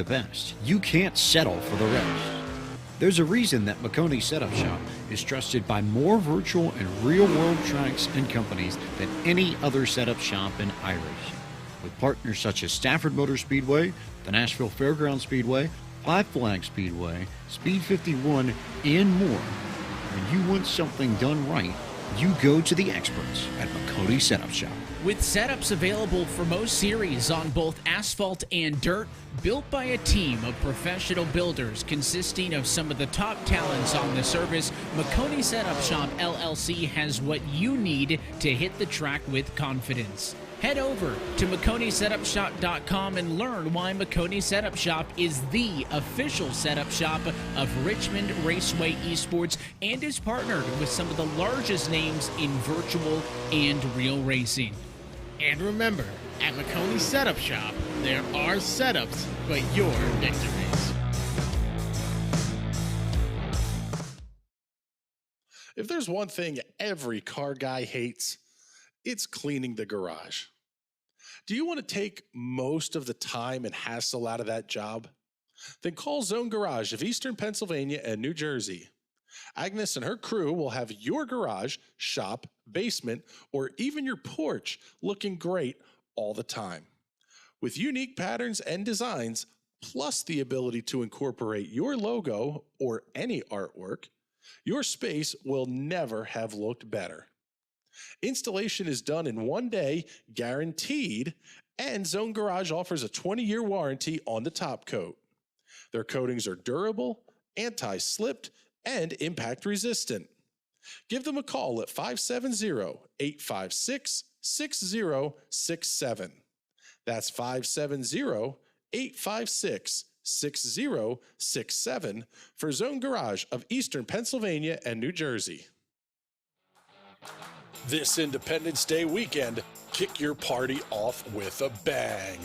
the best, you can't settle for the rest. There's a reason that McConey Setup Shop is trusted by more virtual and real-world tracks and companies than any other setup shop in iRacing. With partners such as Stafford Motor Speedway, the Nashville Fairgrounds Speedway, Five Flags Speedway, Speed 51, and more. When you want something done right, you go to the experts at McConey Setup Shop. With setups available for most series on both asphalt and dirt, built by a team of professional builders consisting of some of the top talents on the service, McConey Setup Shop LLC has what you need to hit the track with confidence. Head over to McConeySetupShop.com and learn why McConey Setup Shop is the official setup shop of Richmond Raceway Esports and is partnered with some of the largest names in virtual and real racing. And remember, at McConey Setup Shop, there are setups, but your victories. If there's one thing every car guy hates, it's cleaning the garage. Do you want to take most of the time and hassle out of that job? Then call Zone Garage of Eastern Pennsylvania and New Jersey. Agnes and her crew will have your garage, shop, basement, or even your porch looking great all the time. With unique patterns and designs, plus the ability to incorporate your logo or any artwork, your space will never have looked better. Installation is done in 1 day, guaranteed, and Zone Garage offers a 20-year warranty on the top coat. Their coatings are durable, anti-slipped, and impact resistant. Give them a call at 570-856-6067. That's 570-856-6067 for Zone Garage of Eastern Pennsylvania and New Jersey. This Independence Day weekend, kick your party off with a bang.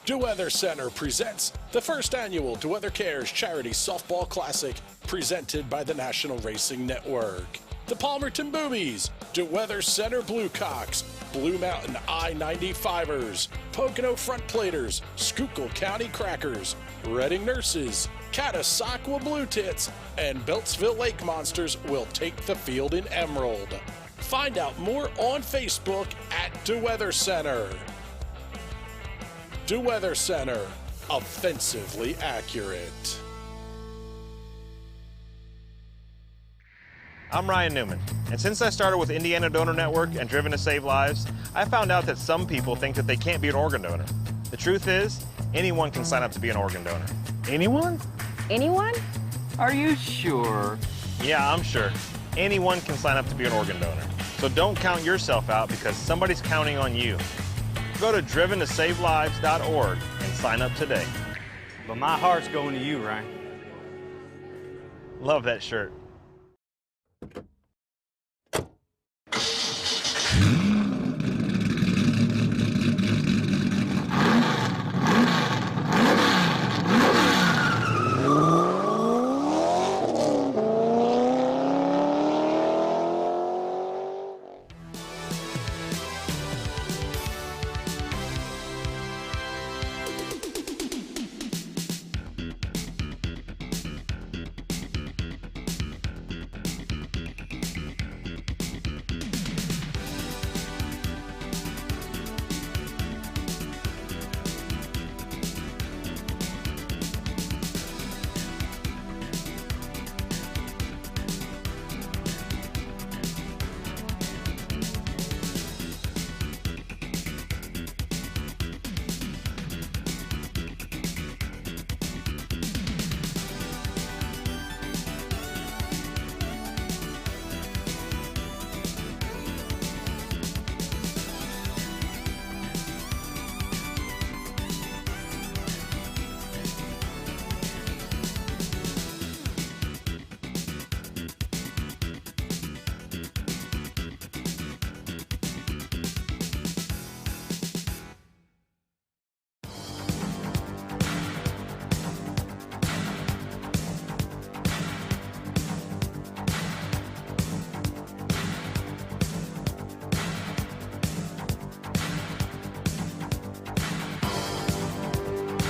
DeWeather Center presents the first annual DeWeather Cares Charity Softball Classic presented by the National Racing Network. The Palmerton Boobies, DeWeather Center Bluecocks, Blue Mountain I-95ers, Pocono Front Platers, Schuylkill County Crackers, Reading Nurses, Catasauqua Blue Tits, and Beltsville Lake Monsters will take the field in Emerald. Find out more on Facebook at DeWeather Center. DeWeather Center, offensively accurate. I'm Ryan Newman, and since I started with Indiana Donor Network and Driven to Save Lives, I found out that some people think that they can't be an organ donor. The truth is, anyone can sign up to be an organ donor. Anyone? Anyone? Are you sure? Yeah, I'm sure. Anyone can sign up to be an organ donor. So don't count yourself out because somebody's counting on you. Go to driventosavelives.org and sign up today. But my heart's going to you, Ryan. Love that shirt.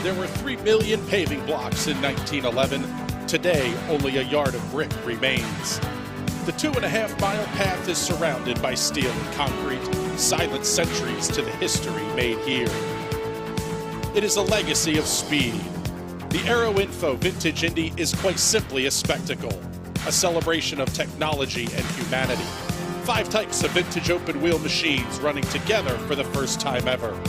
There were 3 million paving blocks in 1911. Today, only a yard of brick remains. The 2.5-mile path is surrounded by steel and concrete, silent sentries to the history made here. It is a legacy of speed. The Aero Info Vintage Indy is quite simply a spectacle, a celebration of technology and humanity. 5 types of vintage open-wheel machines running together for the first time ever.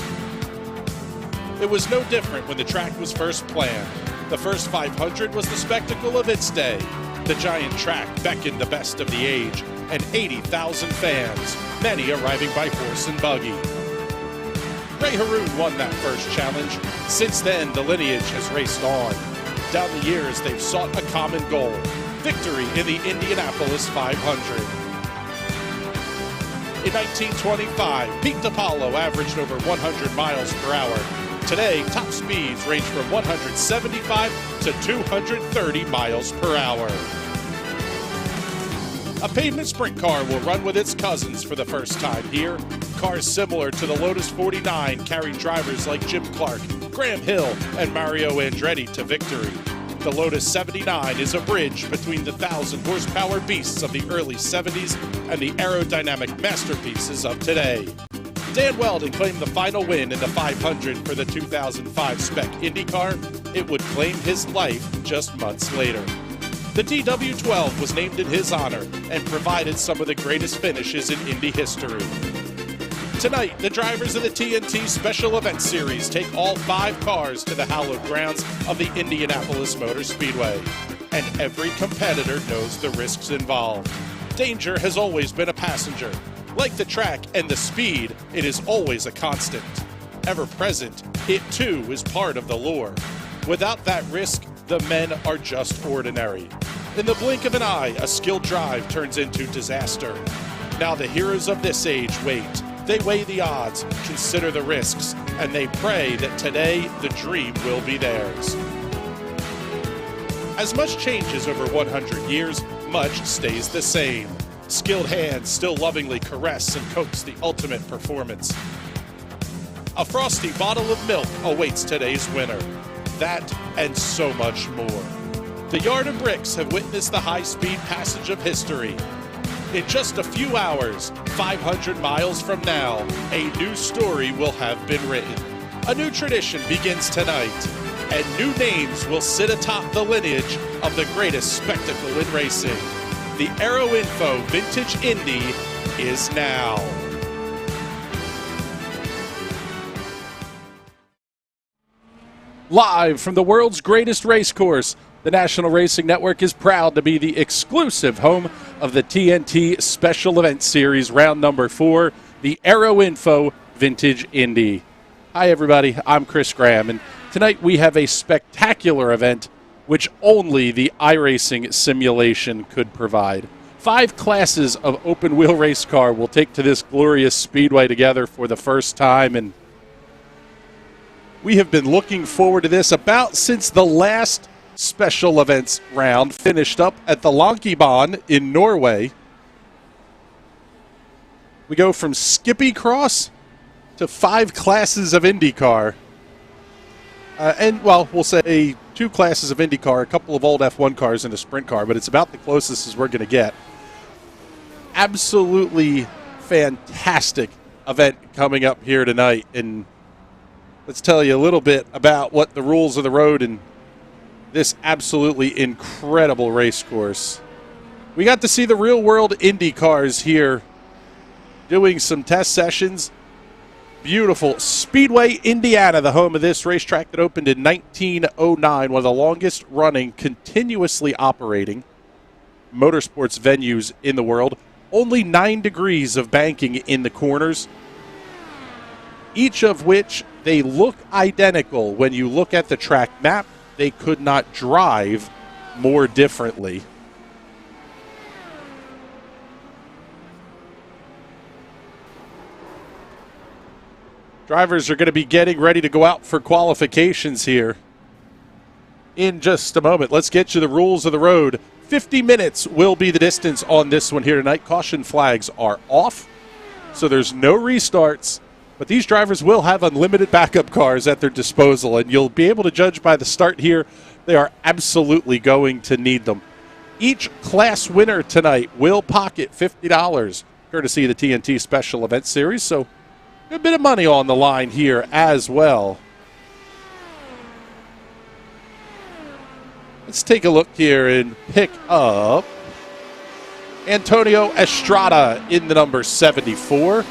It was no different when the track was first planned. The first 500 was the spectacle of its day. The giant track beckoned the best of the age, and 80,000 fans, many arriving by horse and buggy. Ray Haroon won that first challenge. Since then, the lineage has raced on. Down the years, they've sought a common goal: victory in the Indianapolis 500. In 1925, Pete DiPaolo averaged over 100 miles per hour. Today, top speeds range from 175 to 230 miles per hour. A pavement sprint car will run with its cousins for the first time here. Cars similar to the Lotus 49 carry drivers like Jim Clark, Graham Hill, and Mario Andretti to victory. The Lotus 79 is a bridge between the 1,000-horsepower beasts of the early 70s and the aerodynamic masterpieces of today. Dan Weldon claimed the final win in the 500 for the 2005 spec IndyCar. It would claim his life just months later. The DW12 was named in his honor and provided some of the greatest finishes in Indy history. Tonight, the drivers of the TNT Special Event Series take all 5 cars to the hallowed grounds of the Indianapolis Motor Speedway. And every competitor knows the risks involved. Danger has always been a passenger. Like the track and the speed, it is always a constant. Ever present, it too is part of the lure. Without that risk, the men are just ordinary. In the blink of an eye, a skilled drive turns into disaster. Now the heroes of this age wait. They weigh the odds, consider the risks, and they pray that today the dream will be theirs. As much changes over 100 years, much stays the same. Skilled hands still lovingly caress and coax the ultimate performance. A frosty bottle of milk awaits today's winner. That and so much more. The Yard of Bricks have witnessed the high-speed passage of history. In just a few hours, 500 miles from now, a new story will have been written. A new tradition begins tonight, and new names will sit atop the lineage of the greatest spectacle in racing. The Aero Info Vintage Indy is now. Live from the world's greatest race course, the National Racing Network is proud to be the exclusive home of the TNT Special Event Series Round Number 4, the Aero Info Vintage Indy. Hi everybody, I'm Chris Graham, and tonight we have a spectacular event which only the iRacing simulation could provide. 5 classes of open-wheel race car will take to this glorious speedway together for the first time, and we have been looking forward to this about since the last special events round finished up at the Lankebahn in Norway. We go from Skippy Cross to 5 classes of IndyCar. And, well, we'll say 2 classes of IndyCar, a couple of old F1 cars and a sprint car, but it's about the closest as we're going to get. Absolutely fantastic event coming up here tonight, and let's tell you a little bit about what the rules of the road and this absolutely incredible race course. We got to see the real-world Indy cars here doing some test sessions. Beautiful Speedway, Indiana, the home of this racetrack that opened in 1909, one of the longest-running, continuously operating motorsports venues in the world. Only 9 degrees of banking in the corners, each of which they look identical when you look at the track map. They could not drive more differently. Drivers are going to be getting ready to go out for qualifications here in just a moment. Let's get you the rules of the road. 50 minutes will be the distance on this one here tonight. Caution flags are off, so there's no restarts. But these drivers will have unlimited backup cars at their disposal, and you'll be able to judge by the start here. They are absolutely going to need them. Each class winner tonight will pocket $50, courtesy of the TNT Special Event Series. So a good bit of money on the line here as well. Let's take a look here and pick up Antonio Estrada in the number 74.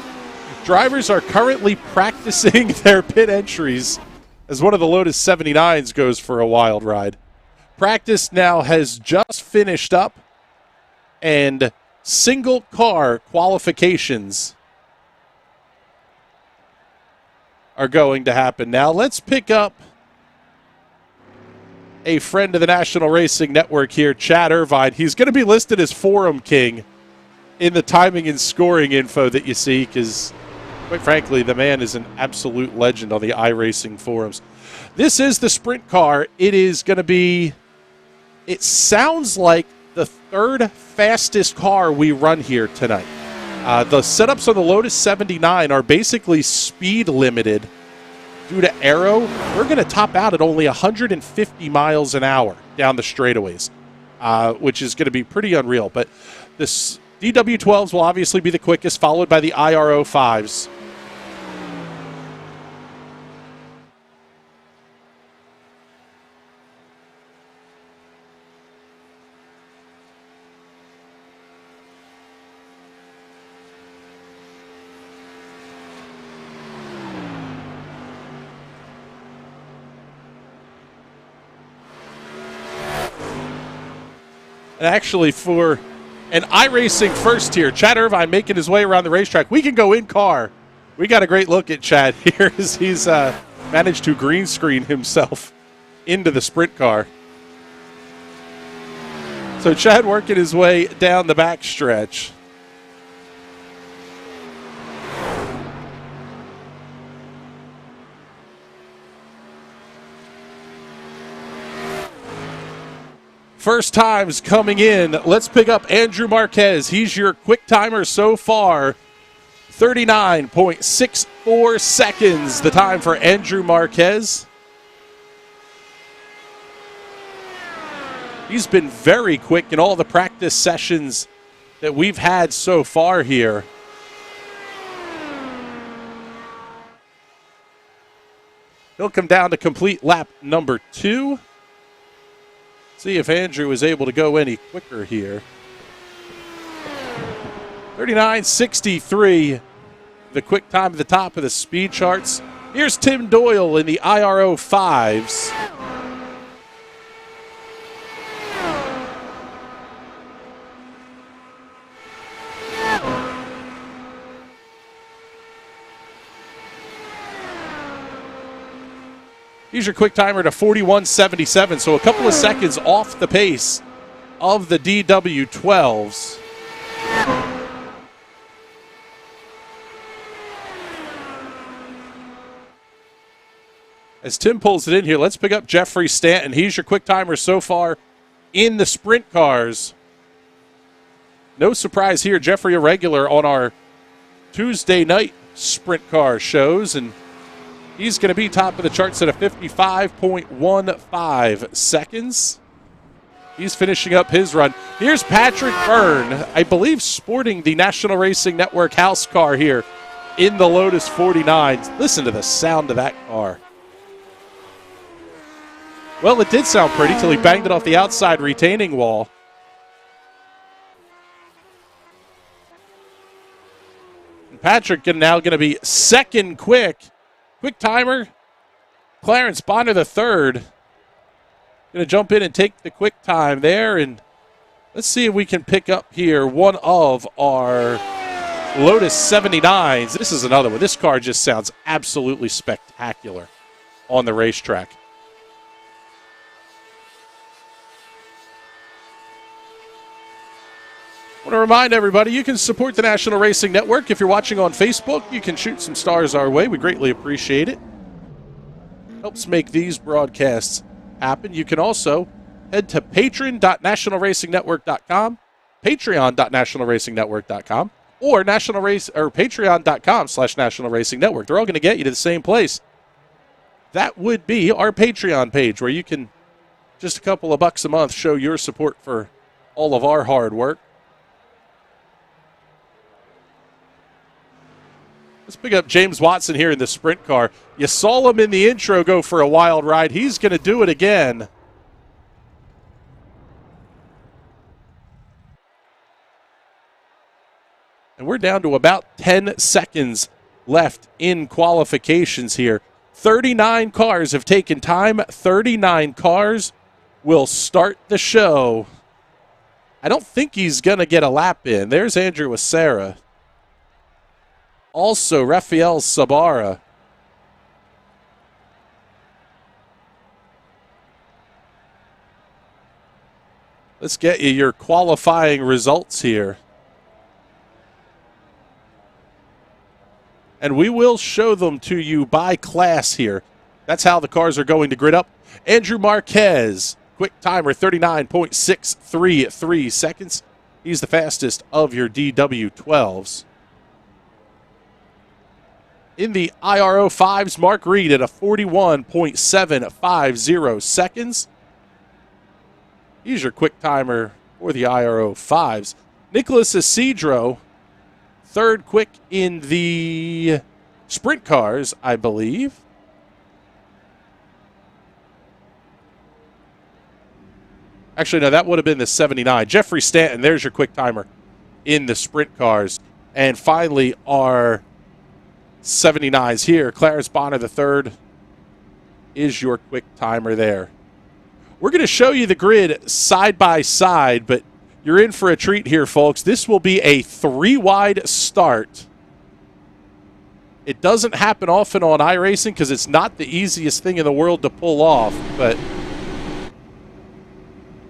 Drivers are currently practicing their pit entries as one of the Lotus 79s goes for a wild ride. Practice now has just finished up, and single car qualifications are going to happen. Now let's pick up a friend of the National Racing Network here, Chad Irvine. He's going to be listed as Forum King in the timing and scoring info that you see because, quite frankly, the man is an absolute legend on the iRacing forums. This is the sprint car. It is going to be, it sounds like the third fastest car we run here tonight. The setups on the Lotus 79 are basically speed limited due to Aero. We're going to top out at only 150 miles an hour down the straightaways, which is going to be pretty unreal. But this DW12s will obviously be the quickest, followed by the IRO 5s. And actually, for an iRacing first here, Chad Irvine making his way around the racetrack. We can go in car. We got a great look at Chad here as he's managed to green screen himself into the sprint car. So Chad working his way down the back stretch. First times coming in. Let's pick up Andrew Marquez. He's your quick timer so far. 39.64 seconds, the time for Andrew Marquez. He's been very quick in all the practice sessions that we've had so far here. He'll come down to complete lap number 2. See if Andrew is able to go any quicker here. 39.63, the quick time at the top of the speed charts. Here's Tim Doyle in the IRO 5s. Here's your quick timer to 41.77, so a couple of seconds off the pace of the DW12s. As Tim pulls it in here, let's pick up Jeffrey Stanton. He's your quick timer so far in the sprint cars. No surprise here, Jeffrey a regular on our Tuesday night sprint car shows, and he's going to be top of the charts at a 55.15 seconds. He's finishing up his run. Here's Patrick Byrne, I believe sporting the National Racing Network house car here in the Lotus 49. Listen to the sound of that car. Well, it did sound pretty till he banged it off the outside retaining wall. And Patrick now going to be second quick. Quick timer, Clarence Bonner the third. Going to jump in and take the quick time there, and let's see if we can pick up here one of our Lotus 79s. This is another one. This car just sounds absolutely spectacular on the racetrack. I want to remind everybody, you can support the National Racing Network. If you're watching on Facebook, you can shoot some stars our way. We greatly appreciate it. Helps make these broadcasts happen. You can also head to patron.nationalracingnetwork.com, patreon.nationalracingnetwork.com. or National Race or Patreon.com/National Racing Network. They're all going to get you to the same place. That would be our Patreon page, where you can, just a couple of bucks a month, show your support for all of our hard work. Let's pick up James Watson here in the sprint car. You saw him in the intro go for a wild ride. He's going to do it again. And we're down to about 10 seconds left in qualifications here. 39 cars have taken time. 39 cars will start the show. I don't think he's going to get a lap in. There's Andrew Acera. Also, Rafael Sabara. Let's get you your qualifying results here. And we will show them to you by class here. That's how the cars are going to grid up. Andrew Marquez, quick timer, 39.633 seconds. He's the fastest of your DW12s. In the IRO 5s, Mark Reed at a 41.750 seconds. He's your quick timer for the IRO 5s. Nicholas Isidro, third quick in the sprint cars, I believe. Actually, no, that would have been the 79. Jeffrey Stanton, there's your quick timer in the sprint cars. And finally, our 79s here. Clarence Bonner, the third, is your quick timer there. We're going to show you the grid side by side, but you're in for a treat here, folks. This will be a 3-wide start. It doesn't happen often on iRacing because it's not the easiest thing in the world to pull off, but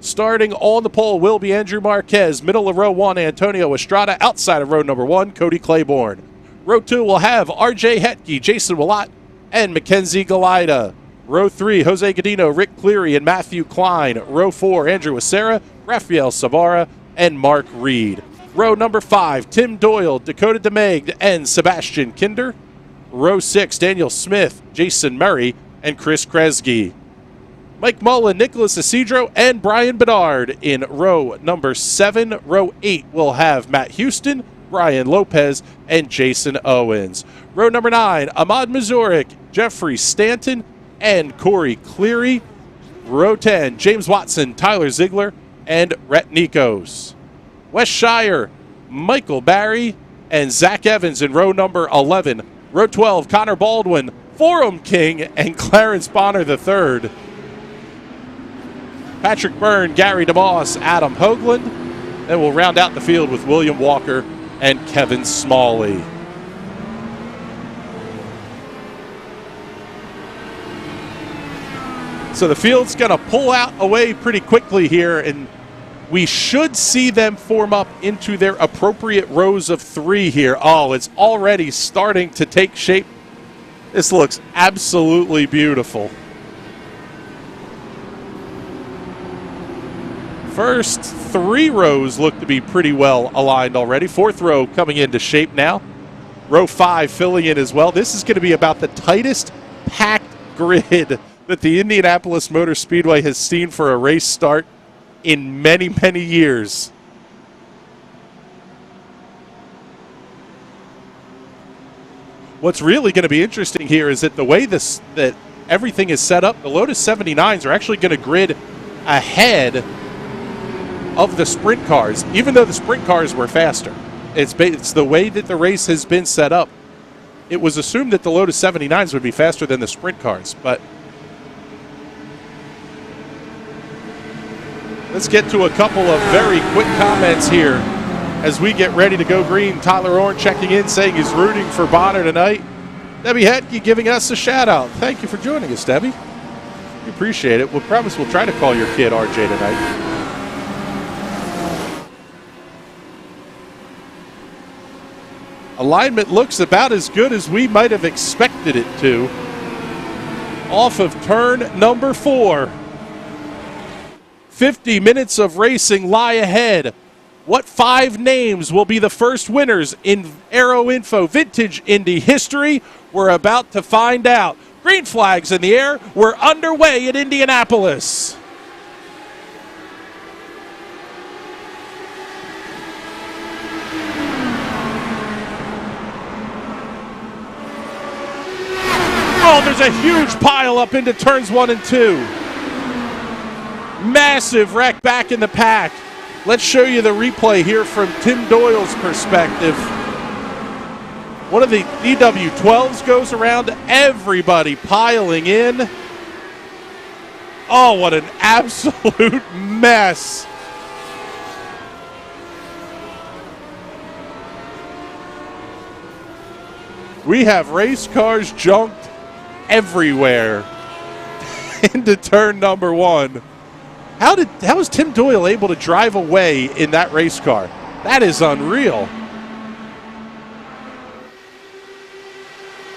starting on the pole will be Andrew Marquez. Middle of row 1, Antonio Estrada. Outside of row number 1, Cody Claiborne. Row 2 will have R.J. Hetke, Jason Willott, and Mackenzie Galida. Row 3, Jose Godino, Rick Cleary, and Matthew Klein. Row 4, Andrew Acera, Rafael Sabara, and Mark Reed. Row number 5, Tim Doyle, Dakota DeMague, and Sebastian Kinder. Row 6, Daniel Smith, Jason Murray, and Chris Kresge. Mike Mullen, Nicholas Isidro, and Brian Bedard in row number 7. Row 8 will have Matt Houston, Brian Lopez, and Jason Owens. Row number 9, Ahmad Mazurik, Jeffrey Stanton, and Corey Cleary. Row 10, James Watson, Tyler Ziegler, and Rhett Nikos. Wes Shire, Michael Barry, and Zach Evans in row number 11. Row 12, Connor Baldwin, Forum King, and Clarence Bonner III. Patrick Byrne, Gary DeMoss, Adam Hoagland. Then we'll round out the field with William Walker and Kevin Smalley. So the field's going to pull out away pretty quickly here, and we should see them form up into their appropriate rows of 3 here. Oh, it's already starting to take shape. This looks absolutely beautiful. First 3 rows look to be pretty well aligned already. 4th row coming into shape now. Row 5 filling in as well. This is going to be about the tightest packed grid that the Indianapolis Motor Speedway has seen for a race start in many, many years. What's really going to be interesting here is that the way that everything is set up, the Lotus 79s are actually going to grid ahead of the sprint cars, even though the sprint cars were faster. It's the way that the race has been set up. It was assumed that the Lotus 79s would be faster than the sprint cars, but let's get to a couple of very quick comments here as we get ready to go green. Tyler Orn checking in, saying he's rooting for Bonner tonight. Debbie Hetke giving us a shout out. Thank you for joining us, Debbie. We appreciate it. We'll promise we'll try to call your kid RJ tonight. Alignment looks about as good as we might have expected it to. Off of turn number 4. 50 minutes of racing lie ahead What 5 names will be the first winners in Aero Info Vintage Indy history? We're about to find out. Green flags in the air. We're underway at Indianapolis. Oh, there's a huge pile up into turns 1 and 2. Massive wreck back in the pack. Let's show you the replay here from Tim Doyle's perspective. One of the DW12s goes around, everybody piling in. Oh, what an absolute mess. We have race cars junked everywhere into turn number 1. How was Tim Doyle able to drive away in that race car? That is unreal.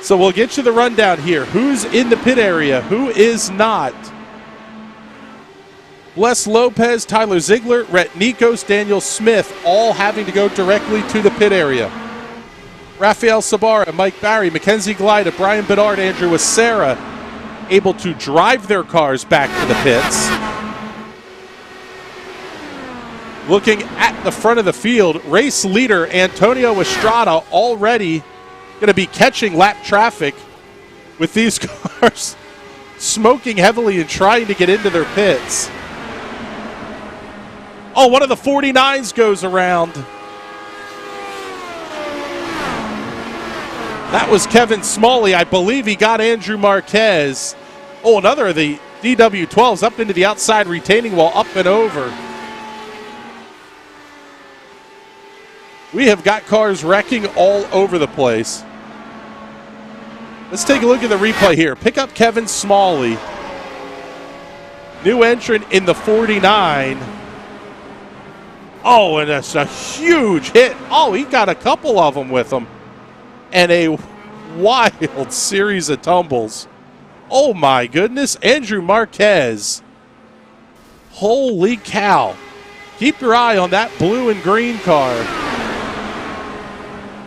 So we'll get you the rundown here. Who's in the pit area? Who is not? Les Lopez, Tyler Ziegler, Rhett Nikos, Daniel Smith, all having to go directly to the pit area. Rafael Sabara, Mike Barry, Mackenzie Glida, Brian Bedard, Andrew Acera able to drive their cars back to the pits. Looking at the front of the field, race leader Antonio Estrada already going to be catching lap traffic with these cars smoking heavily and trying to get into their pits. Oh, one of the 49s goes around. That was Kevin Smalley. I believe he got Andrew Marquez. Oh, another of the DW12s up into the outside retaining wall, up and over. We have got cars wrecking all over the place. Let's take a look at the replay here. Pick up Kevin Smalley. New entrant in the 49. Oh, and that's a huge hit. Oh, he got a couple of them with him. And a wild series of tumbles. Oh, my goodness. Andrew Marquez. Holy cow. Keep your eye on that blue and green car.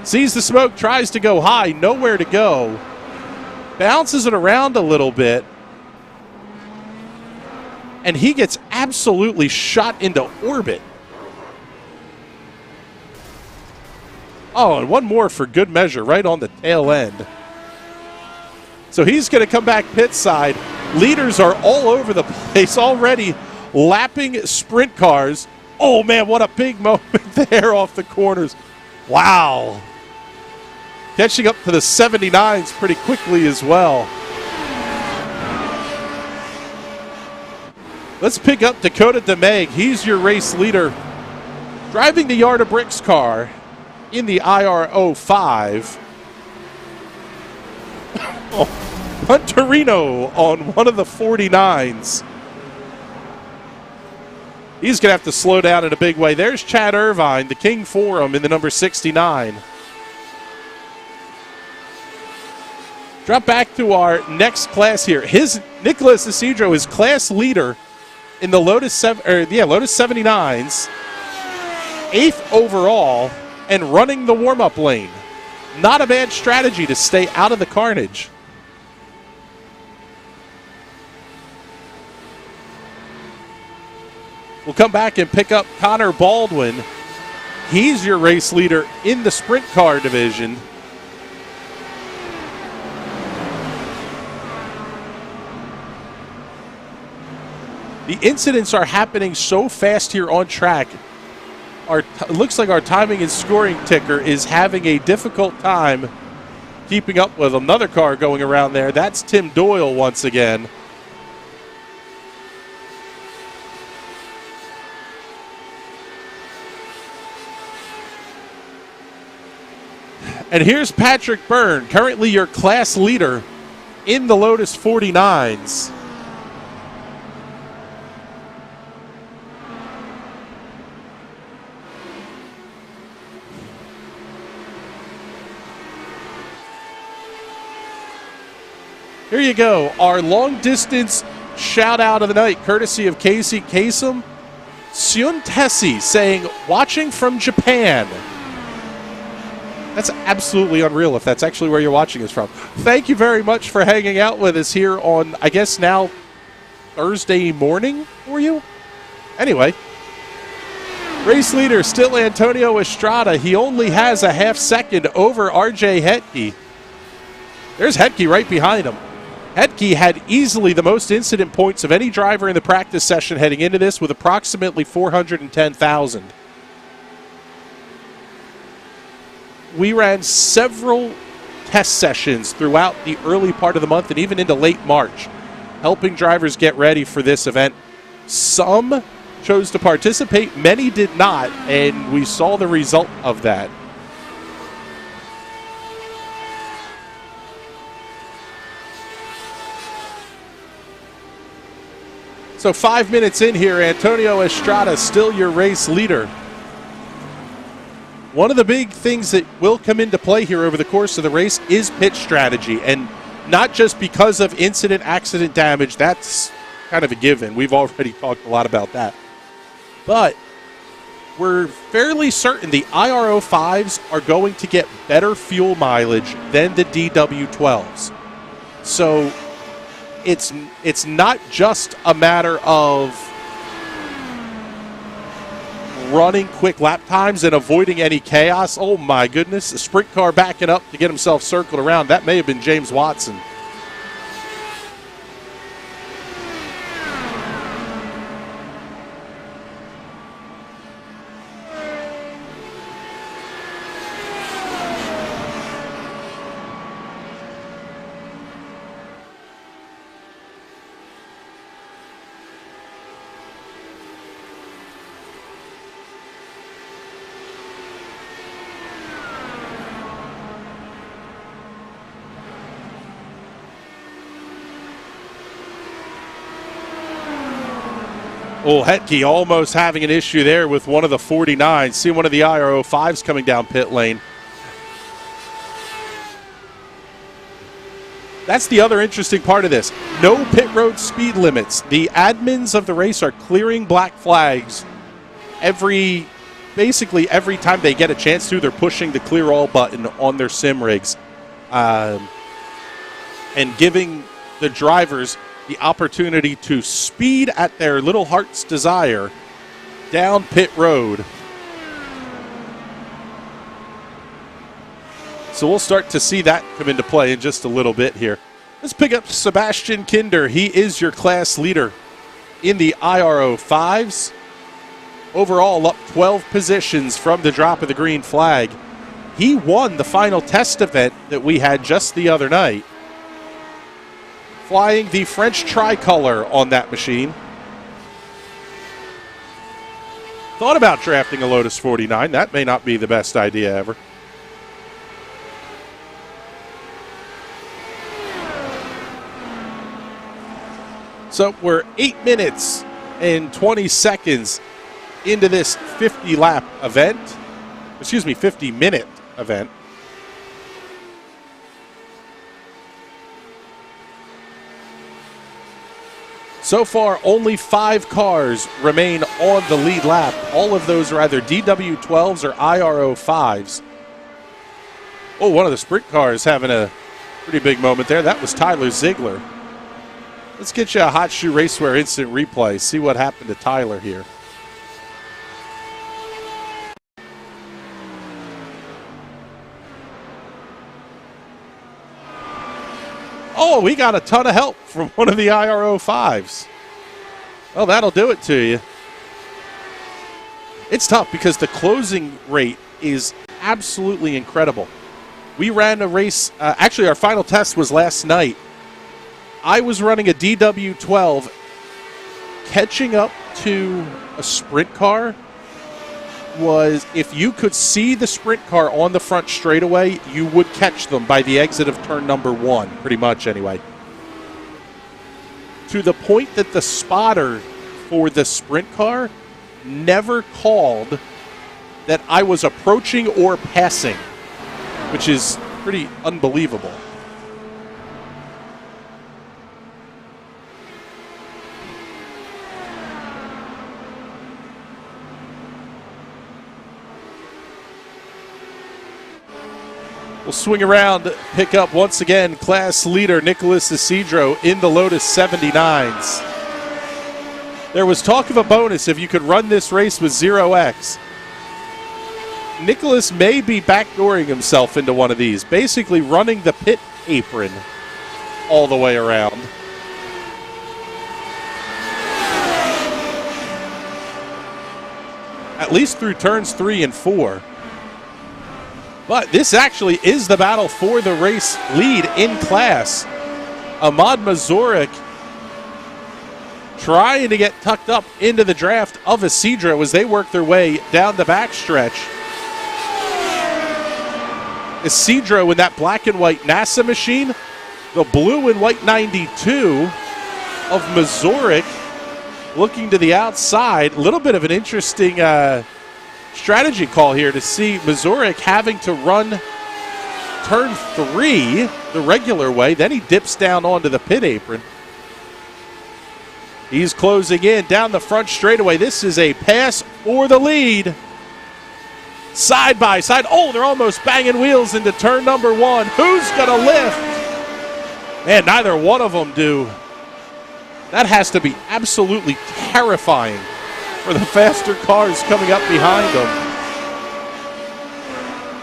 Sees the smoke, tries to go high, nowhere to go. Bounces it around a little bit. And he gets absolutely shot into orbit. Oh, and one more for good measure, right on the tail end. So he's going to come back pit side. Leaders are all over the place already, lapping sprint cars. Oh, man, what a big moment there off the corners. Wow. Catching up to the 79s pretty quickly as well. Let's pick up Dakota DeMeg. He's your race leader. Driving the Yard of Bricks car in the IRO 5. Oh, Punterino on one of the 49s. He's going to have to slow down in a big way. There's Chad Irvine, the King Forum in the number 69. Drop back to our next class here. Nicholas Isidro is class leader in the Lotus 79s, 8th overall, and running the warm-up lane. Not a bad strategy to stay out of the carnage. We'll come back and pick up Connor Baldwin. He's your race leader in the sprint car division. The incidents are happening so fast here on track. It looks like our timing and scoring ticker is having a difficult time keeping up with them. Another car going around there. That's Tim Doyle once again. And here's Patrick Byrne, currently your class leader in the Lotus 49s. Here you go, our long distance shout out of the night, courtesy of Casey Kasem. Tsuntesi saying, watching from Japan. That's absolutely unreal if that's actually where you're watching us from. Thank you very much for hanging out with us here on, I guess now, Thursday morning for you? Anyway, race leader still Antonio Estrada. He only has a half second over RJ Hetke. There's Hetke right behind him. Hetke had easily the most incident points of any driver in the practice session heading into this with approximately 410,000. We ran several test sessions throughout the early part of the month and even into late March, helping drivers get ready for this event. Some chose to participate, many did not, and we saw the result of that. So 5 minutes in here, Antonio Estrada still your race leader. One of the big things that will come into play here over the course of the race is pit strategy, and not just because of incident accident damage. That's kind of a given. We've already talked a lot about that. But we're fairly certain the IRO5s are going to get better fuel mileage than the DW12s. So it's not just a matter of running quick lap times and avoiding any chaos. Oh my goodness, a sprint car backing up to get himself circled around. That may have been James Watson. Oh, Hetke almost having an issue there with one of the 49s. See one of the IRO5s coming down pit lane. That's the other interesting part of this. No pit road speed limits. The admins of the race are clearing black flags basically every time they get a chance to. They're pushing the clear all button on their sim rigs and giving the drivers the opportunity to speed at their little heart's desire down pit road. So we'll start to see that come into play in just a little bit here. Let's pick up Sebastian Kinder. He is your class leader in the IRO 5s. Overall, up 12 positions from the drop of the green flag. He won the final test event that we had just the other night, flying the French tricolor on that machine. Thought about drafting a Lotus 49. That may not be the best idea ever. So we're 8 minutes and 20 seconds into this 50-lap event. 50-minute event. So far, only 5 cars remain on the lead lap. All of those are either DW12s or IRO5s. Oh, one of the sprint cars having a pretty big moment there. That was Tyler Ziegler. Let's get you a Hot Shoe Racewear instant replay. See what happened to Tyler here. Oh, we got a ton of help from one of the IRO 5s. Well, that'll do it to you. It's tough because the closing rate is absolutely incredible. We ran a race, actually our final test was last night. I was running a DW12. Catching up to a sprint car was, if you could see the sprint car on the front straightaway, you would catch them by the exit of turn number 1, pretty much anyway. To the point that the spotter for the sprint car never called that I was approaching or passing, which is pretty unbelievable. We'll swing around, pick up once again class leader Nicholas Isidro in the Lotus 79s. There was talk of a bonus if you could run this race with 0x. Nicholas may be backdooring himself into one of these, basically running the pit apron all the way around. At least through turns 3 and 4. But this actually is the battle for the race lead in class. Ahmad Mazurik trying to get tucked up into the draft of Isidro as they work their way down the backstretch. Isidro in that black and white NASA machine, the blue and white 92 of Mazurik looking to the outside. A little bit of an interesting strategy call here to see Mazurik having to run turn 3 the regular way. Then he dips down onto the pit apron. He's closing in down the front straightaway. This is a pass for the lead. Side by side. Oh, they're almost banging wheels into turn number 1. Who's going to lift? Man, neither one of them do. That has to be absolutely terrifying for the faster cars coming up behind them.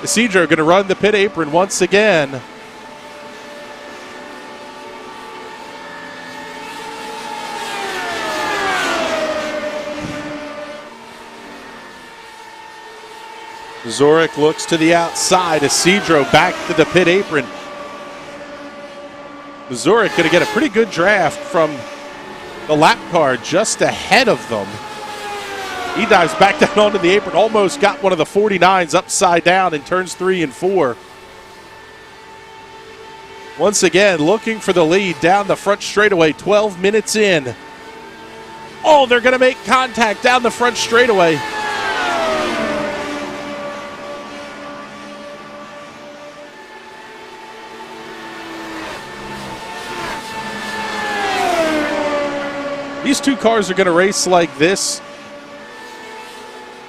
Isidro going to run the pit apron once again. Zorik looks to the outside. Isidro back to the pit apron. Zorik going to get a pretty good draft from the lap car just ahead of them. He dives back down onto the apron, almost got one of the 49s upside down in turns 3 and 4. Once again, looking for the lead down the front straightaway, 12 minutes in. Oh, they're going to make contact down the front straightaway. These two cars are going to race like this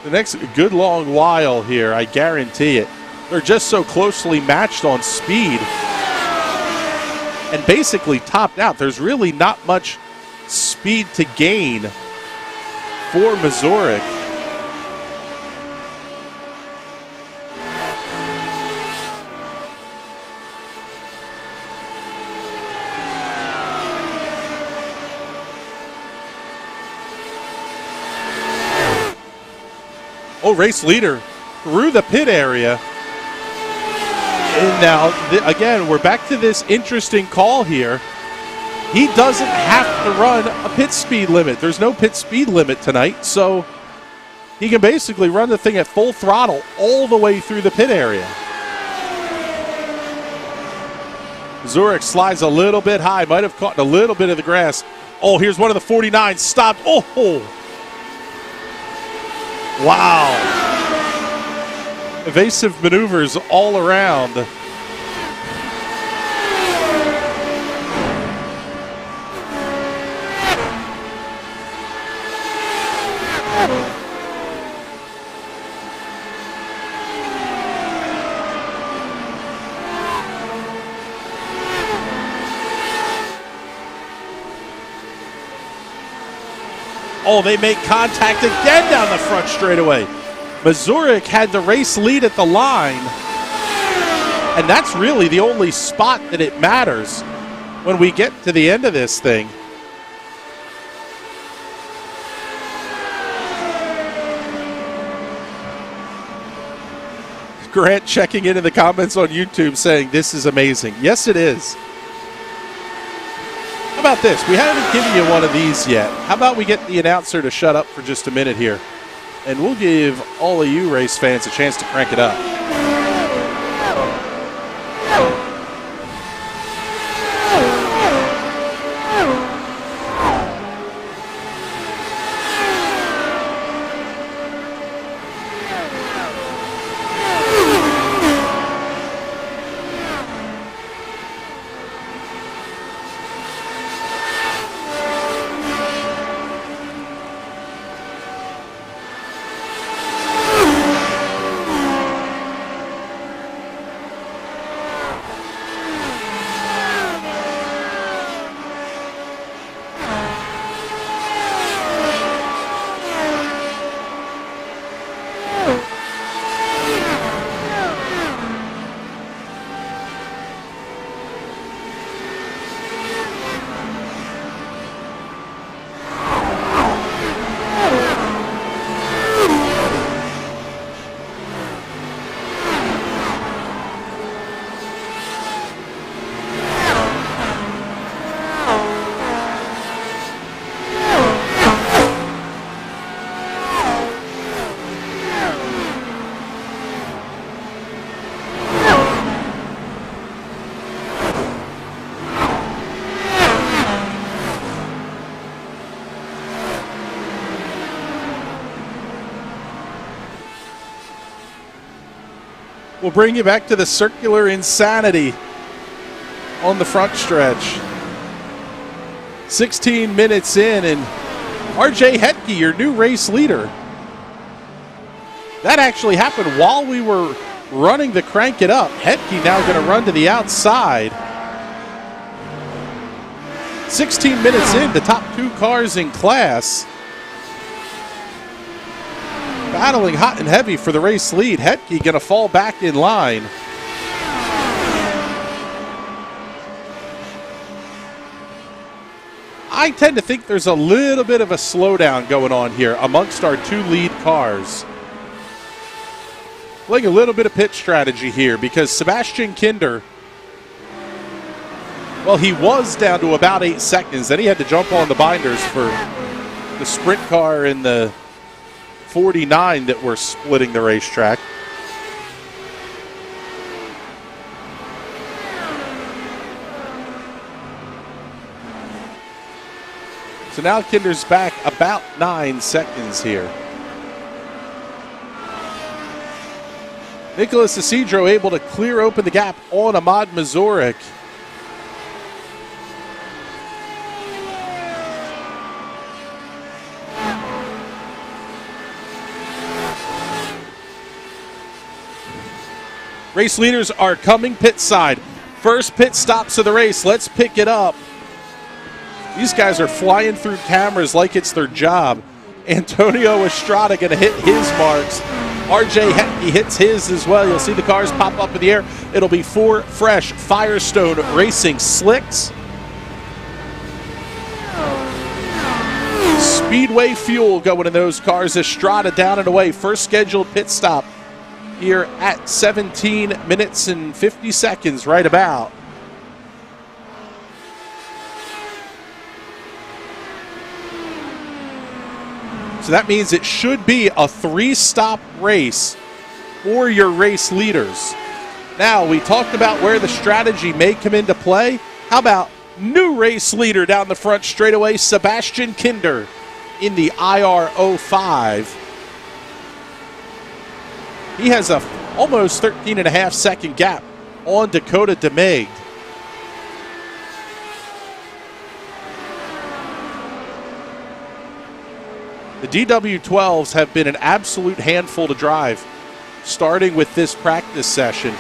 the next good long while here, I guarantee it. They're just so closely matched on speed and basically topped out. There's really not much speed to gain for Mazurik. Oh, race leader through the pit area. And now, again, we're back to this interesting call here. He doesn't have to run a pit speed limit. There's no pit speed limit tonight, so he can basically run the thing at full throttle all the way through the pit area. Zurich slides a little bit high, might have caught a little bit of the grass. Oh, here's one of the 49s stopped. Oh! Wow. Evasive maneuvers all around. Oh, they make contact again down the front straightaway. Mazurik had the race lead at the line. And that's really the only spot that it matters when we get to the end of this thing. Grant checking into the comments on YouTube saying this is amazing. Yes, it is. How about this? We haven't given you one of these yet. How about we get the announcer to shut up for just a minute here, and we'll give all of you race fans a chance to crank it up. We'll bring you back to the circular insanity on the front stretch. 16 minutes in, and RJ Hetke, your new race leader. That actually happened while we were running the Crank It Up. Hetke now going to run to the outside. 16 minutes in, the top 2 cars in class battling hot and heavy for the race lead. Hetke going to fall back in line. I tend to think there's a little bit of a slowdown going on here amongst our 2 lead cars. Playing a little bit of pit strategy here because Sebastian Kinder, well, he was down to about 8 seconds. Then he had to jump on the binders for the sprint car and the 49 that were splitting the racetrack. So now Kinder's back about 9 seconds here. Nicholas Isidro able to clear open the gap on Ahmad Mazurik. Race leaders are coming pit side. First pit stops of the race. Let's pick it up. These guys are flying through cameras like it's their job. Antonio Estrada going to hit his marks. RJ Hetke hits his as well. You'll see the cars pop up in the air. It'll be 4 fresh Firestone Racing slicks. Speedway fuel going in those cars. Estrada down and away. First scheduled pit stop here at 17 minutes and 50 seconds right about. So that means it should be a 3-stop race for your race leaders. Now, we talked about where the strategy may come into play. How about new race leader down the front straightaway, Sebastian Kinder in the IR05. He has a almost 13.5-second gap on Dakota DeMaig. The DW12s have been an absolute handful to drive, starting with this practice session.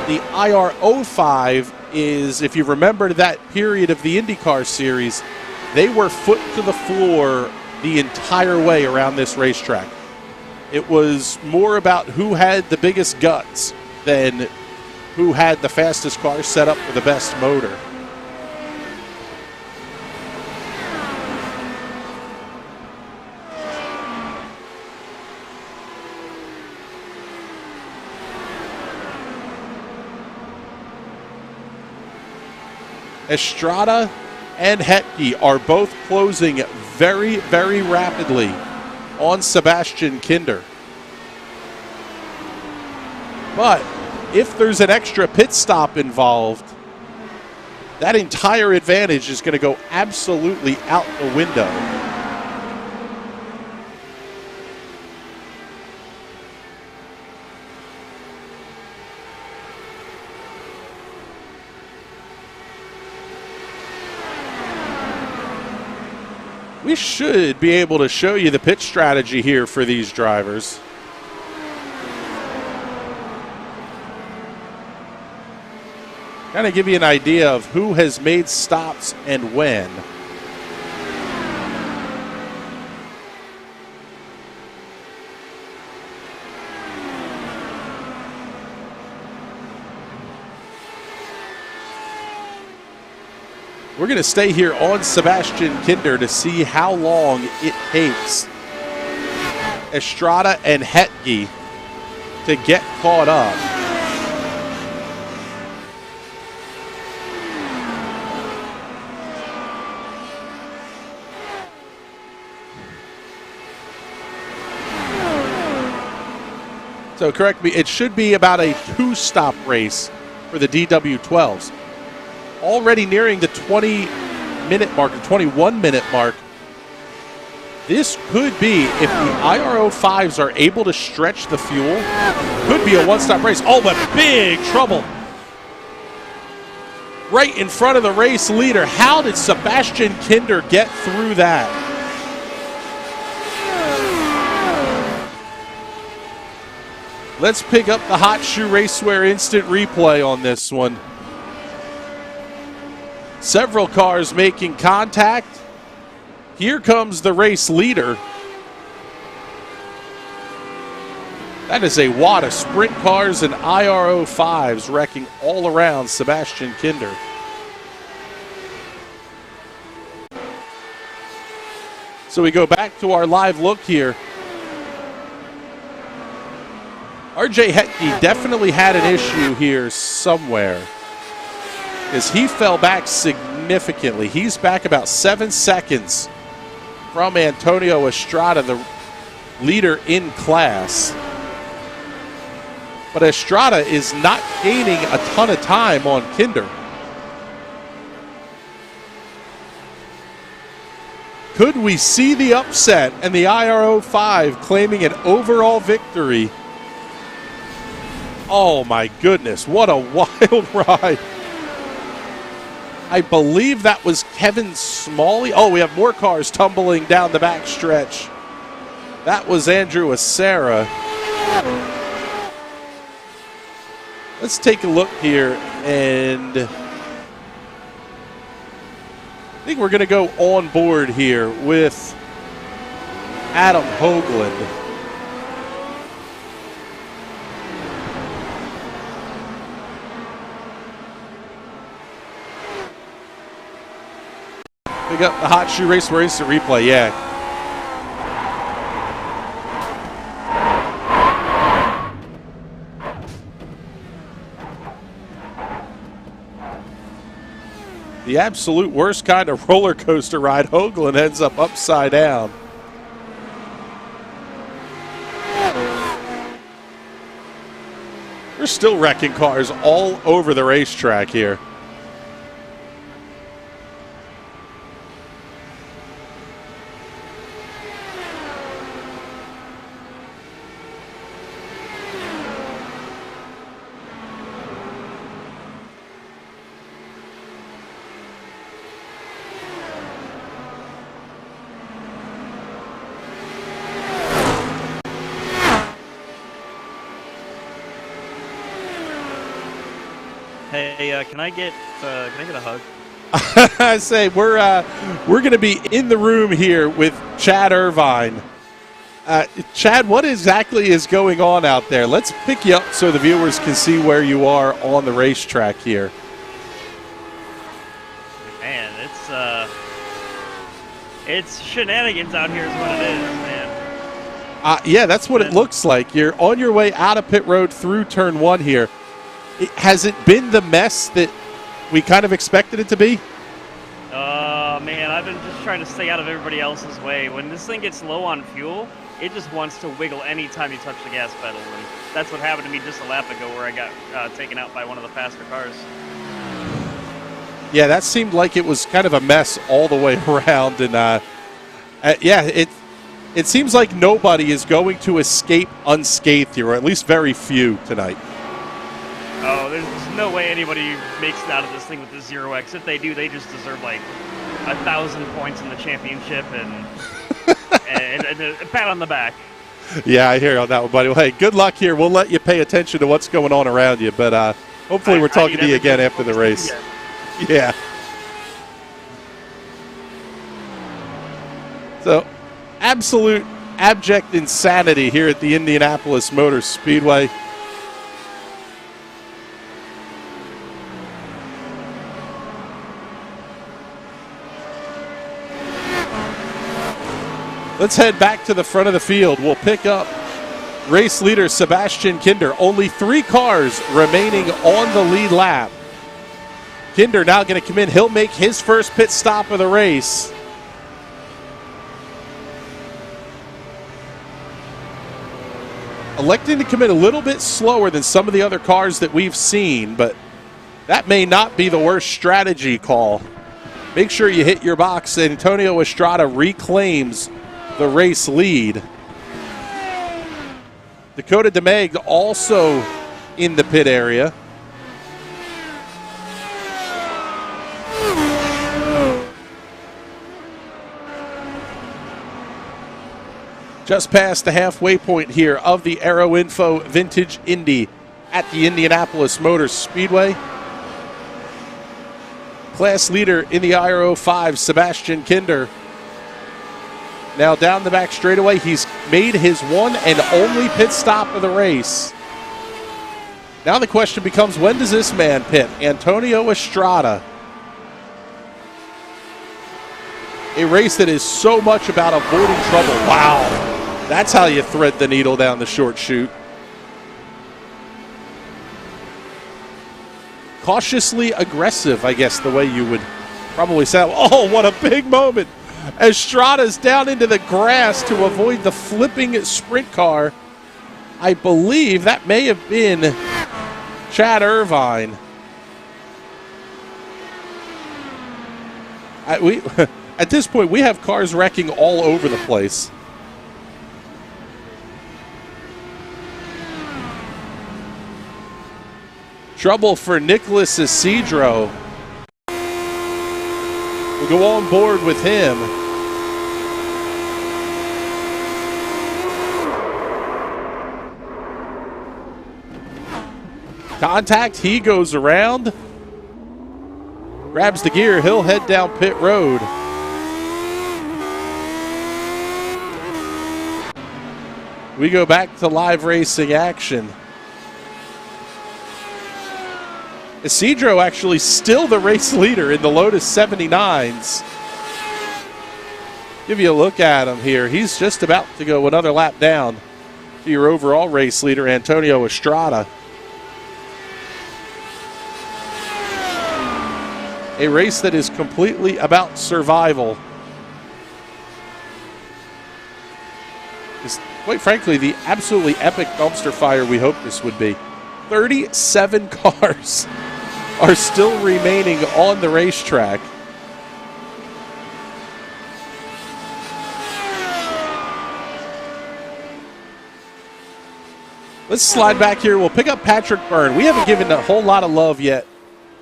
The IR05 is, if you remember that period of the IndyCar series, they were foot to the floor the entire way around this racetrack. It was more about who had the biggest guts than who had the fastest car set up for the best motor. Estrada and Hetke are both closing very, very rapidly on Sebastian Kinder. But if there's an extra pit stop involved, that entire advantage is going to go absolutely out the window. We should be able to show you the pit strategy here for these drivers. Kind of give you an idea of who has made stops and when. We're going to stay here on Sebastian Kinder to see how long it takes Estrada and Hetke to get caught up. So correct me, it should be about a 2-stop race for the DW12s. Already nearing the 20-minute mark, the 21-minute mark this could be, if the IRO 5s are able to stretch the fuel, could be a one-stop race. Oh, but big trouble. Right in front of the race leader. How did Sebastian Kinder get through that? Let's pick up the Hot Shoe Racewear instant replay on this one. Several cars making contact. Here comes the race leader. That is a wad of sprint cars and IRO 5s wrecking all around Sebastian Kinder. So we go back to our live look here. RJ Hetke definitely had an issue here somewhere, as he fell back significantly. He's back about 7 seconds from Antonio Estrada, the leader in class. But Estrada is not gaining a ton of time on Kinder. Could we see the upset and the IRO 5 claiming an overall victory? Oh my goodness, what a wild ride. I believe that was Kevin Smalley. Oh, we have more cars tumbling down the back stretch. That was Andrew Acera. Let's take a look here, and I think we're going to go on board here with Adam Hoagland. We got the Hot Shoe Racewear instant replay, yeah. The absolute worst kind of roller coaster ride. Hoagland ends up upside down. They're still wrecking cars all over the racetrack here. Hey, can I get a hug? I say we're going to be in the room here with Chad Irvine. Chad, what exactly is going on out there? Let's pick you up so the viewers can see where you are on the racetrack here. Man, it's shenanigans out here is what it is, man. Yeah, that's what it looks like. You're on your way out of pit road through turn 1 here. Has it been the mess that we kind of expected it to be? Man, I've been just trying to stay out of everybody else's way. When this thing gets low on fuel, it just wants to wiggle anytime you touch the gas pedal. And that's what happened to me just a lap ago where I got taken out by one of the faster cars. Yeah, that seemed like it was kind of a mess all the way around. And, yeah, it seems like nobody is going to escape unscathed here, or at least very few tonight. Oh, there's no way anybody makes it out of this thing with the 0X. If they do, they just deserve like 1,000 points in the championship and, and a pat on the back. Yeah, I hear you on that one, buddy. Well, hey, good luck here. We'll let you pay attention to what's going on around you, but hopefully we're talking to you again after the race. Yeah. So, absolute abject insanity here at the Indianapolis Motor Speedway. Let's head back to the front of the field. We'll pick up race leader Sebastian Kinder. Only 3 cars remaining on the lead lap. Kinder now going to come in. He'll make his first pit stop of the race. Electing to come in a little bit slower than some of the other cars that we've seen, but that may not be the worst strategy call. Make sure you hit your box. Antonio Estrada reclaims the race lead. Dakota DeMeg also in the pit area. Just past the halfway point here of the Aero Info Vintage Indy at the Indianapolis Motor Speedway. Class leader in the Aero 5, Sebastian Kinder. Now down the back straightaway, he's made his one and only pit stop of the race. Now the question becomes, when does this man pit? Antonio Estrada. A race that is so much about avoiding trouble. Wow, that's how you thread the needle down the short chute. Cautiously aggressive, I guess the way you would probably say. Oh, what a big moment. Estrada's down into the grass to avoid the flipping sprint car. I believe that may have been Chad Irvine. At this point, we have cars wrecking all over the place. Trouble for Nicholas Isidro. We'll go on board with him. Contact, he goes around. Grabs the gear, he'll head down pit road. We go back to live racing action. Isidro actually still the race leader in the Lotus 79s. Give you a look at him here. He's just about to go another lap down to your overall race leader, Antonio Estrada. A race that is completely about survival. It's, quite frankly, the absolutely epic dumpster fire we hoped this would be. 37 cars are still remaining on the racetrack. Let's slide back here. We'll pick up Patrick Byrne. We haven't given a whole lot of love yet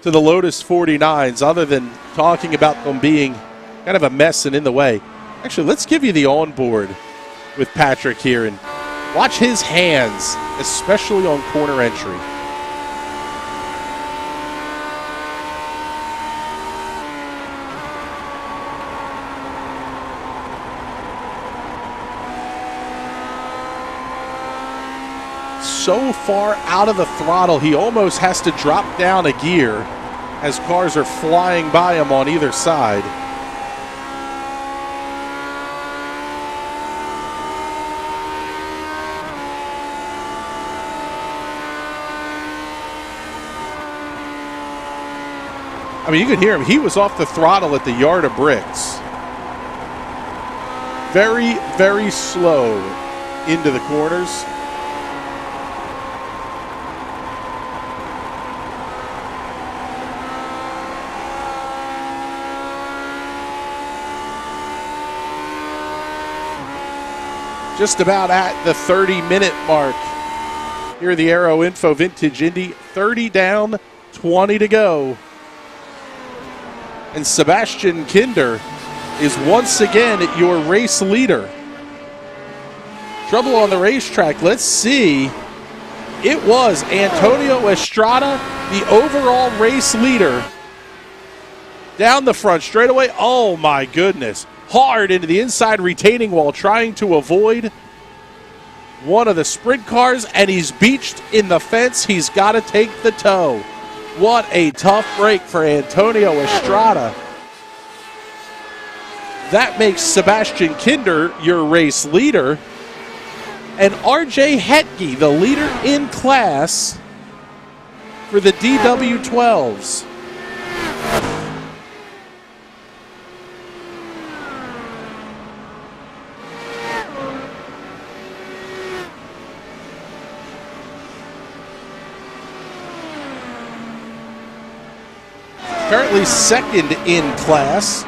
to the Lotus 49s other than talking about them being kind of a mess and in the way. Actually, let's give you the onboard with Patrick here and watch his hands, especially on corner entry. So far out of the throttle, he almost has to drop down a gear as cars are flying by him on either side. I mean, you could hear him. He was off the throttle at the yard of bricks. Very, very slow into the corners. Just about at the 30-minute mark. Here the Aero Info Vintage Indy, 30 down, 20 to go. And Sebastian Kinder is once again your race leader. Trouble on the racetrack. Let's see. It was Antonio Estrada, the overall race leader. Down the front straightaway. Oh my goodness. Hard into the inside retaining wall, trying to avoid one of the sprint cars, and he's beached in the fence. He's got to take the tow. What a tough break for Antonio Estrada. That makes Sebastian Kinder your race leader, and RJ Hetke the leader in class for the DW12s. Currently second in class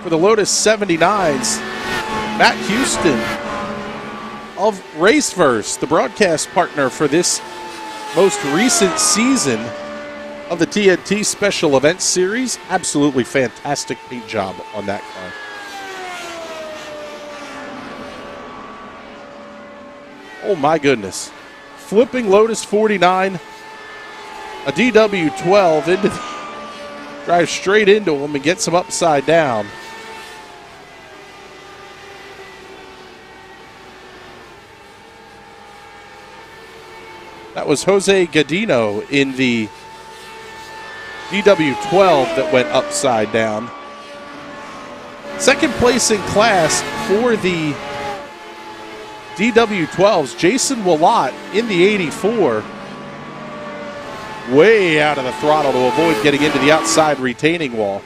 for the Lotus 79s. Matt Houston of Raceverse, the broadcast partner for this most recent season of the TNT Special Events Series. Absolutely fantastic paint job on that car. Oh my goodness. Flipping Lotus 49, a DW12 into the, drives straight into him and gets him upside down. That was Jose Gadino in the DW12 that went upside down. Second place in class for the DW12s, Jason Willott in the 84. Way out of the throttle to avoid getting into the outside retaining wall.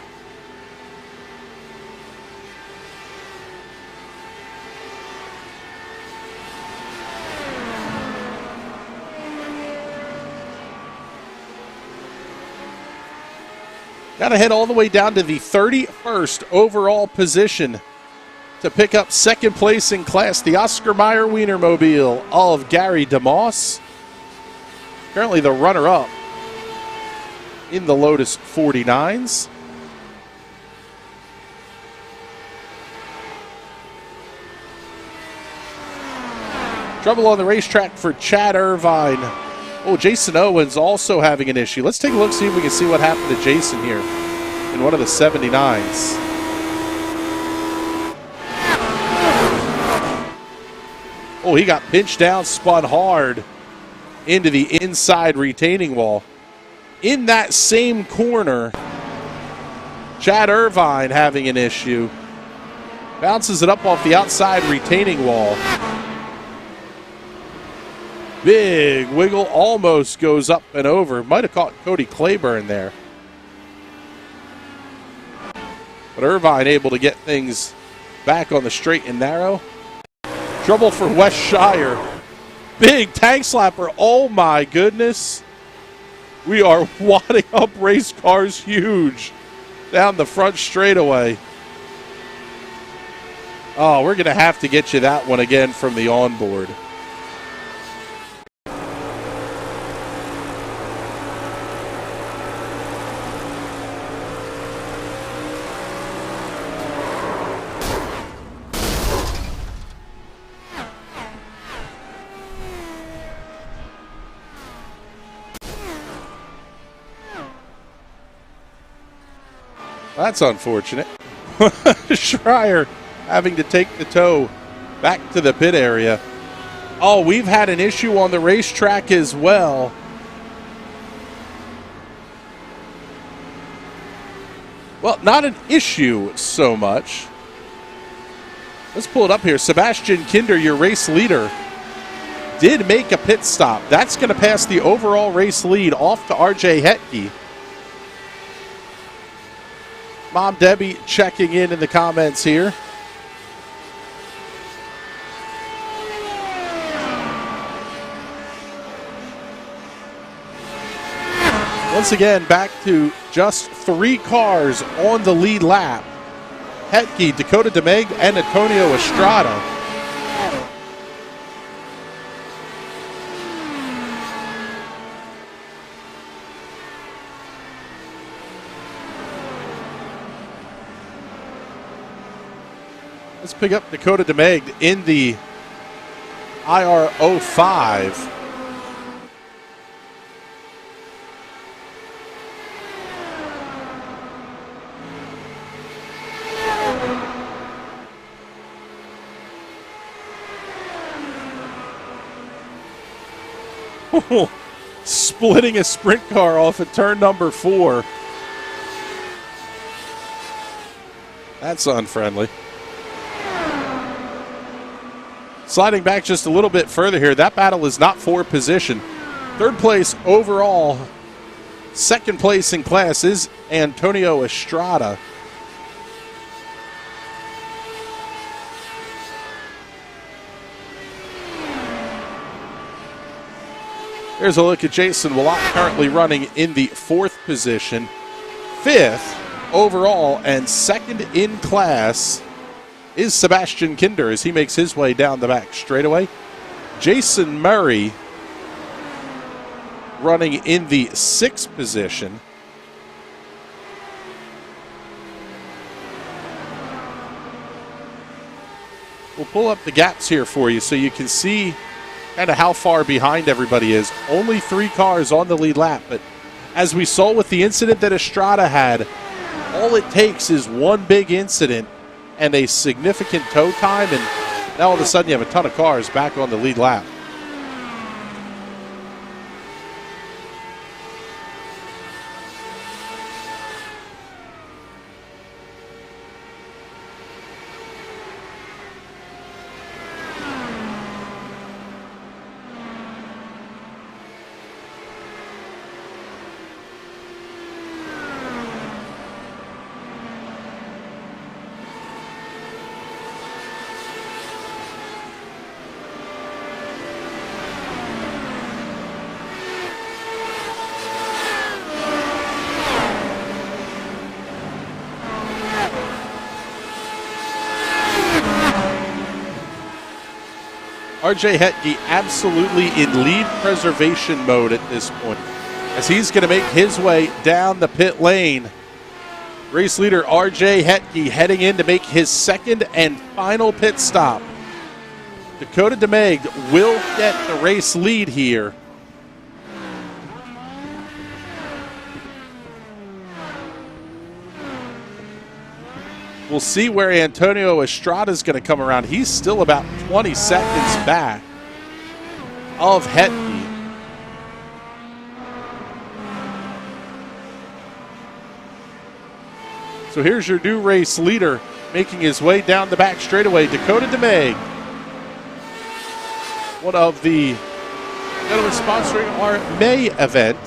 Got to head all the way down to the 31st overall position to pick up second place in class, the Oscar Mayer Wienermobile of Gary DeMoss. Currently the runner-up in the Lotus 49s. Trouble on the racetrack for Chad Irvine. Oh, Jason Owens also having an issue. Let's take a look, see if we can see what happened to Jason here in one of the 79s. Oh, he got pinched down, spun hard into the inside retaining wall. In that same corner, Chad Irvine having an issue. Bounces it up off the outside retaining wall. Big wiggle, almost goes up and over. Might have caught Cody Claiborne there. But Irvine able to get things back on the straight and narrow. Trouble for Wes Shire. Big tank slapper. Oh my goodness. We are wadding up race cars huge down the front straightaway. Oh, we're going to have to get you that one again from the onboard. That's unfortunate. Schreier having to take the tow back to the pit area. Oh, we've had an issue on the racetrack as well. Well, not an issue so much. Let's pull it up here. Sebastian Kinder, your race leader, did make a pit stop. That's going to pass the overall race lead off to RJ Hetke. Mom Debbie checking in the comments here. Once again, back to just 3 cars on the lead lap. Hetke, Dakota DeMeg, and Antonio Estrada. Let's pick up Dakota DeMeg in the IR05. Splitting a sprint car off at turn number 4. That's unfriendly. Sliding back just a little bit further here, that battle is not for position. Third place overall, second place in class is Antonio Estrada. Here's a look at Jason Willott, currently running in the 4th position. 5th overall and 2nd in class is Sebastian Kinder as he makes his way down the back straightaway. Jason Murray running in the 6th position. We'll pull up the gaps here for you so you can see kind of how far behind everybody is. Only 3 cars on the lead lap, but as we saw with the incident that Estrada had, all it takes is one big incident and a significant tow time, and now all of a sudden you have a ton of cars back on the lead lap. RJ Hetke absolutely in lead preservation mode at this point, as he's going to make his way down the pit lane. Race leader RJ Hetke heading in to make his 2nd and final pit stop. Dakota DeMaig will get the race lead here. We'll see where Antonio Estrada is going to come around. He's still about 20 seconds back of Hetke. So here's your new race leader making his way down the back straightaway, Dakota DeMaig. One of the gentlemen sponsoring our May event.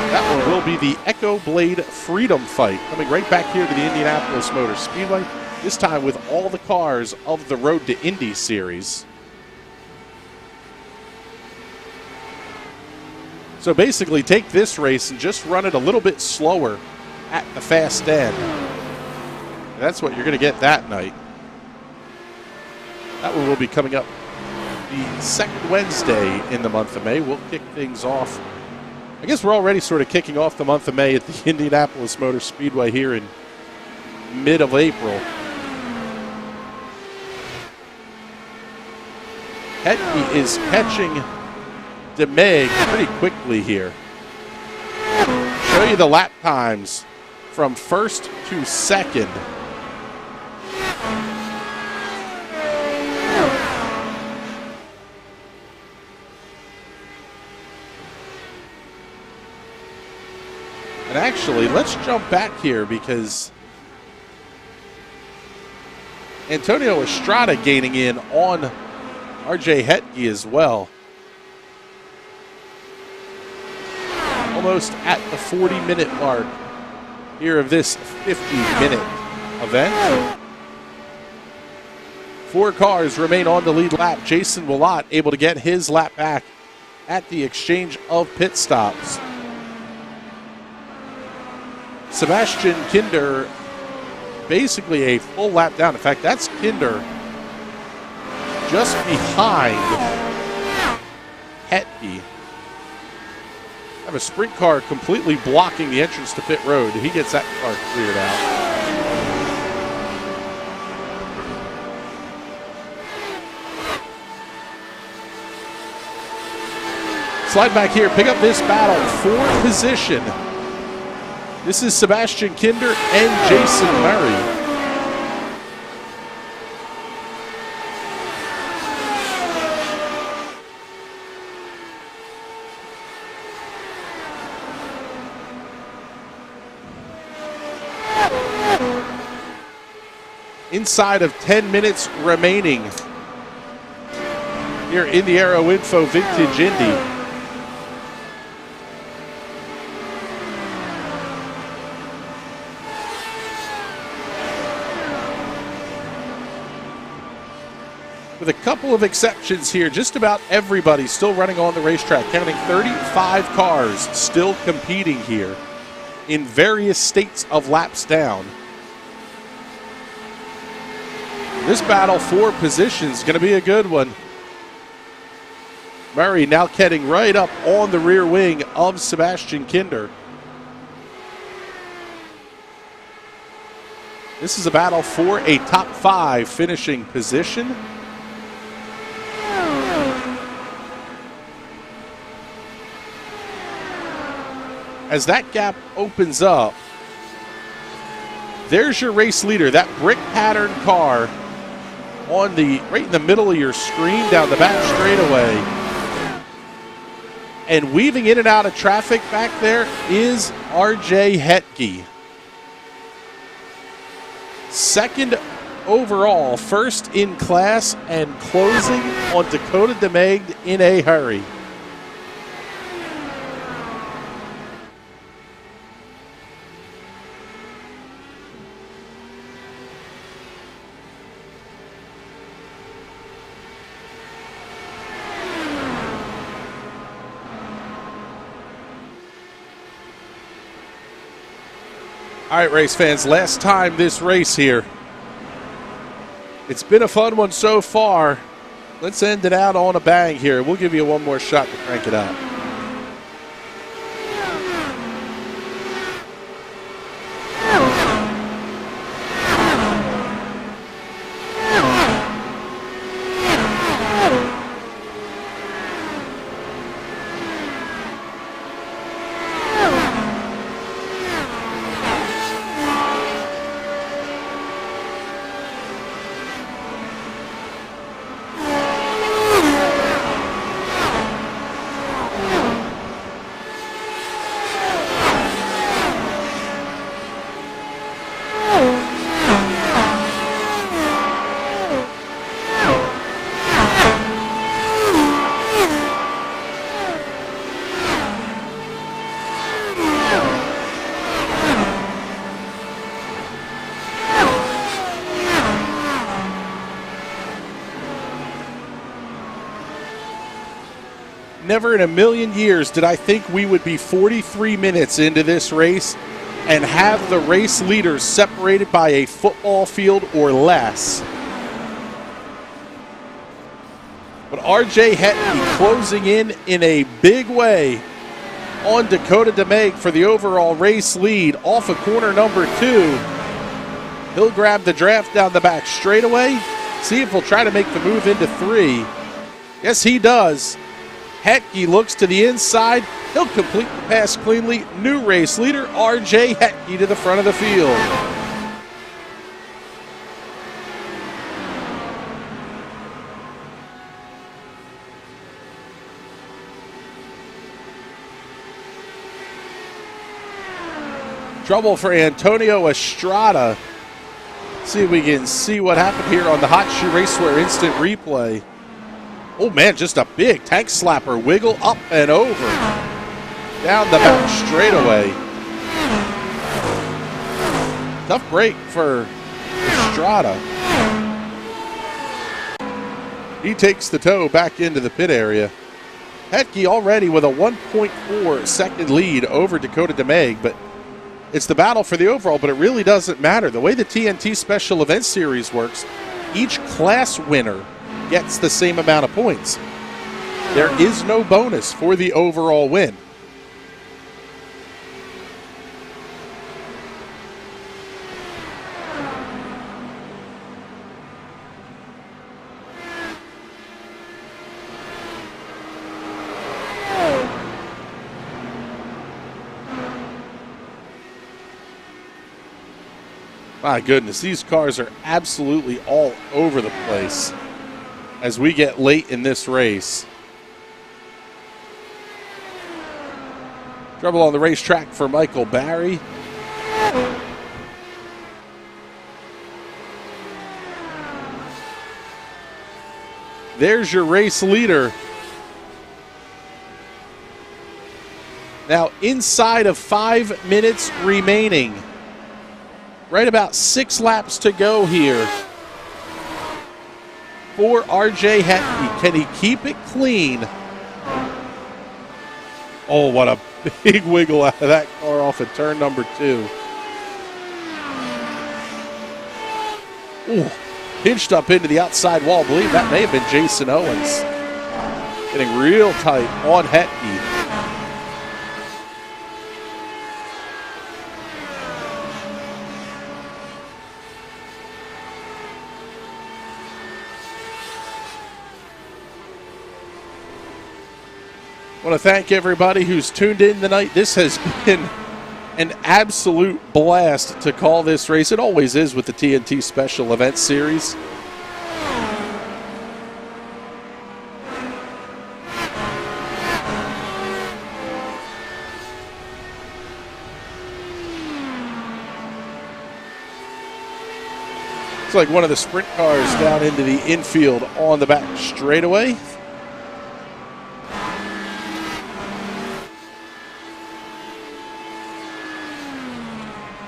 That one will be the Echo Blade Freedom Fight, coming right back here to the Indianapolis Motor Speedway, this time with all the cars of the Road to Indy series. So basically take this race and just run it a little bit slower at the fast end. And that's what you're going to get that night. That one will be coming up the 2nd Wednesday in the month of May. We'll kick things off. I guess we're already sort of kicking off the month of May at the Indianapolis Motor Speedway here in mid of April. Hetke is catching DeMaig pretty quickly here. Show you the lap times from 1st to 2nd. And actually, let's jump back here because Antonio Estrada gaining in on RJ Hetke as well. Almost at the 40-minute mark here of this 50-minute event. 4 cars remain on the lead lap. Jason Willott able to get his lap back at the exchange of pit stops. Sebastian Kinder basically a full lap down. In fact, that's Kinder just behind Hetke. Have a sprint car completely blocking the entrance to pit road. He gets that car cleared out. Slide back here, pick up this battle for position. This is Sebastian Kinder and Jason Murray. Inside of 10 minutes remaining here in the Aero Info Vintage Indy. With a couple of exceptions here, just about everybody still running on the racetrack, counting 35 cars still competing here in various states of laps down. This battle for position is going to be a good one. Murray now getting right up on the rear wing of Sebastian Kinder. This is a battle for a top 5 finishing position. As that gap opens up, there's your race leader, that brick pattern car on the right in the middle of your screen down the back straightaway. And weaving in and out of traffic back there is RJ Hetke. Second overall, first in class, and closing on Dakota DeMaig in a hurry. All right, race fans, last time this race here. It's been a fun one so far. Let's end it out on a bang here. We'll give you one more shot to crank it up. Never in a million years did I think we would be 43 minutes into this race and have the race leaders separated by a football field or less. But RJ Hetke closing in a big way on Dakota DeMaig for the overall race lead off of corner number 2. He'll grab the draft down the back straightaway, see if he'll try to make the move into 3. Yes, he does. Hetke looks to the inside. He'll complete the pass cleanly. New race leader, RJ Hetke, to the front of the field. Trouble for Antonio Estrada. See if we can see what happened here on the Hot Shoe Racewear instant replay. Oh, man, just a big tank slapper. Wiggle up and over. Down the back straightaway. Tough break for Estrada. He takes the tow back into the pit area. Hetke already with a 1.4 second lead over Dakota DeMaig, but it's the battle for the overall, but it really doesn't matter. The way the TNT Special Event Series works, each class winner gets the same amount of points. There is no bonus for the overall win. My goodness, these cars are absolutely all over the place as we get late in this race. Trouble on the racetrack for Michael Barry. There's your race leader. Now inside of 5 minutes remaining. Right about 6 laps to go here for RJ Hetke. Can he keep it clean? Oh, what a big wiggle out of that car off of turn number 2. Ooh. pinched up into the outside wall. I believe that may have been Jason Owens. Getting real tight on Hetke. I want to thank everybody who's tuned in tonight. This has been an absolute blast to call this race. It always is with the TNT Special Event Series. It's like one of the sprint cars down into the infield on the back straightaway.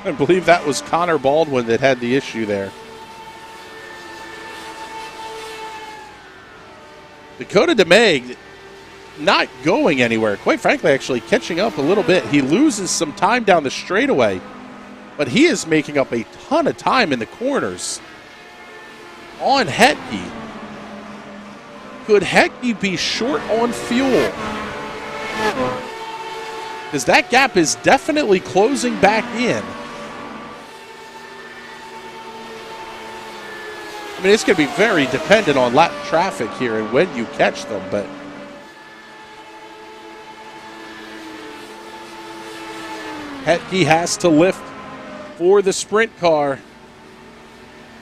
I believe that was Connor Baldwin that had the issue there. Dakota DeMeg not going anywhere. Quite frankly, actually catching up a little bit. He loses some time down the straightaway, but he is making up a ton of time in the corners. On Hetke. Could Hetke be short on fuel? Because that gap is definitely closing back in. I mean, it's going to be very dependent on lap traffic here and when you catch them, but Hetke has to lift for the sprint car.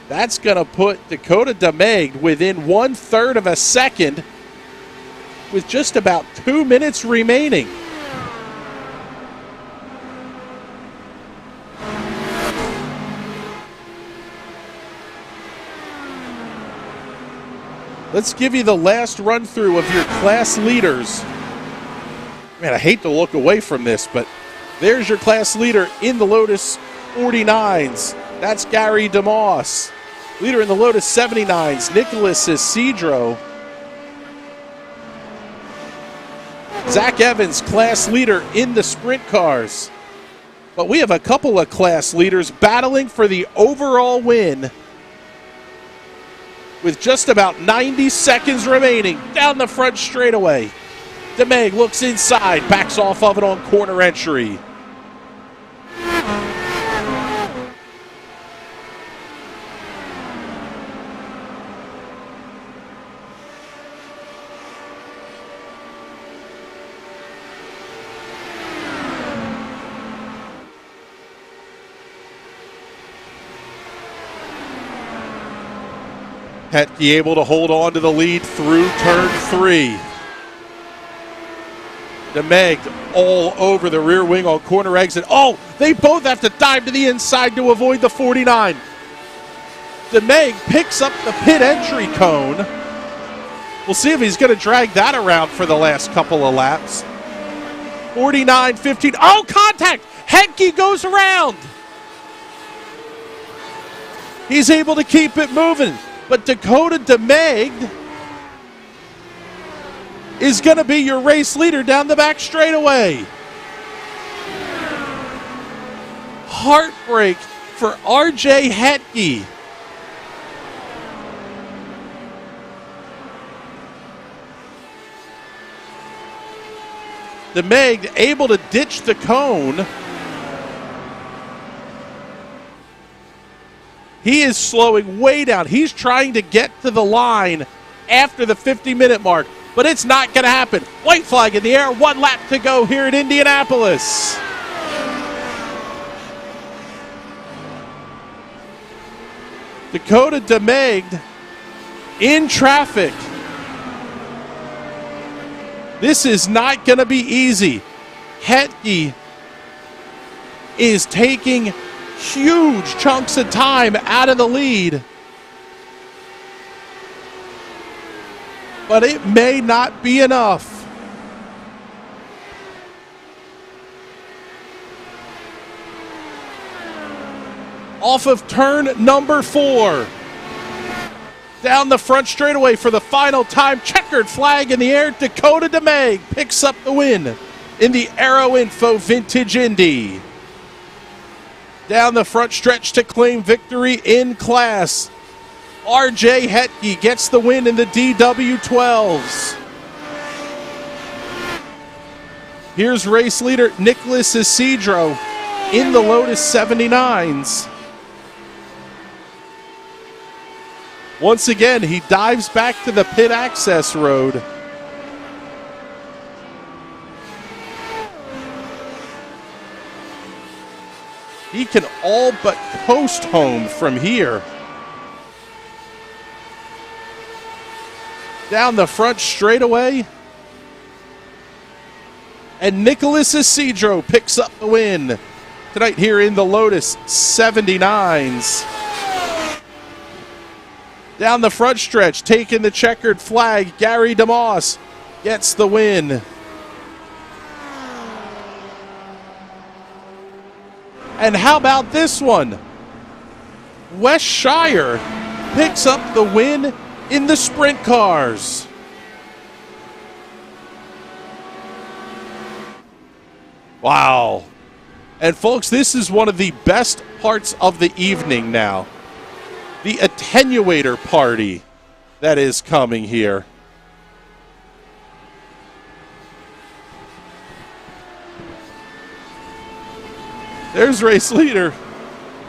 That's going to put Dakota DeMeg within 1/3 of a second with just about 2 minutes remaining. Let's give you the last run through of your class leaders. Man, I hate to look away from this, but there's your class leader in the Lotus 49s. That's Gary DeMoss. Leader in the Lotus 79s, Nicholas Isidro. Zach Evans, class leader in the sprint cars. But we have a couple of class leaders battling for the overall win with just about 90 seconds remaining down the front straightaway. DeMeg looks inside, backs off of it on corner entry. Hetke able to hold on to the lead through turn 3. DeMeg all over the rear wing on corner exit. Oh, they both have to dive to the inside to avoid the 49. DeMeg picks up the pit entry cone. We'll see if he's going to drag that around for the last couple of laps. 49-15. Oh, contact! Hetke goes around. He's able to keep it moving. But Dakota DeMeg is going to be your race leader down the back straightaway. Heartbreak for RJ Hetke. DeMeg able to ditch the cone. He is slowing way down. He's trying to get to the line after the 50-minute mark, but it's not going to happen. White flag in the air, 1 lap to go here at Indianapolis. Dakota DeMeg in traffic. This is not going to be easy. Hetke is taking huge chunks of time out of the lead. But it may not be enough. Off of turn number 4. Down the front straightaway for the final time. Checkered flag in the air. Dakota DeMeg picks up the win in the Aero Info Vintage Indy. Down the front stretch to claim victory in class RJ Hetke gets the win in the DW12s. Here's race leader Nicholas Isidro in the Lotus 79s. Once again, he dives back to the pit access road. He can all but coast home from here. Down the front straightaway. And Nicholas Isidro picks up the win tonight here in the Lotus 79s. Down the front stretch, taking the checkered flag, Gary DeMoss gets the win. And how about this one? Wes Shire picks up the win in the sprint cars. Wow. And folks, this is one of the best parts of the evening now. The attenuator party that is coming here. There's race leader,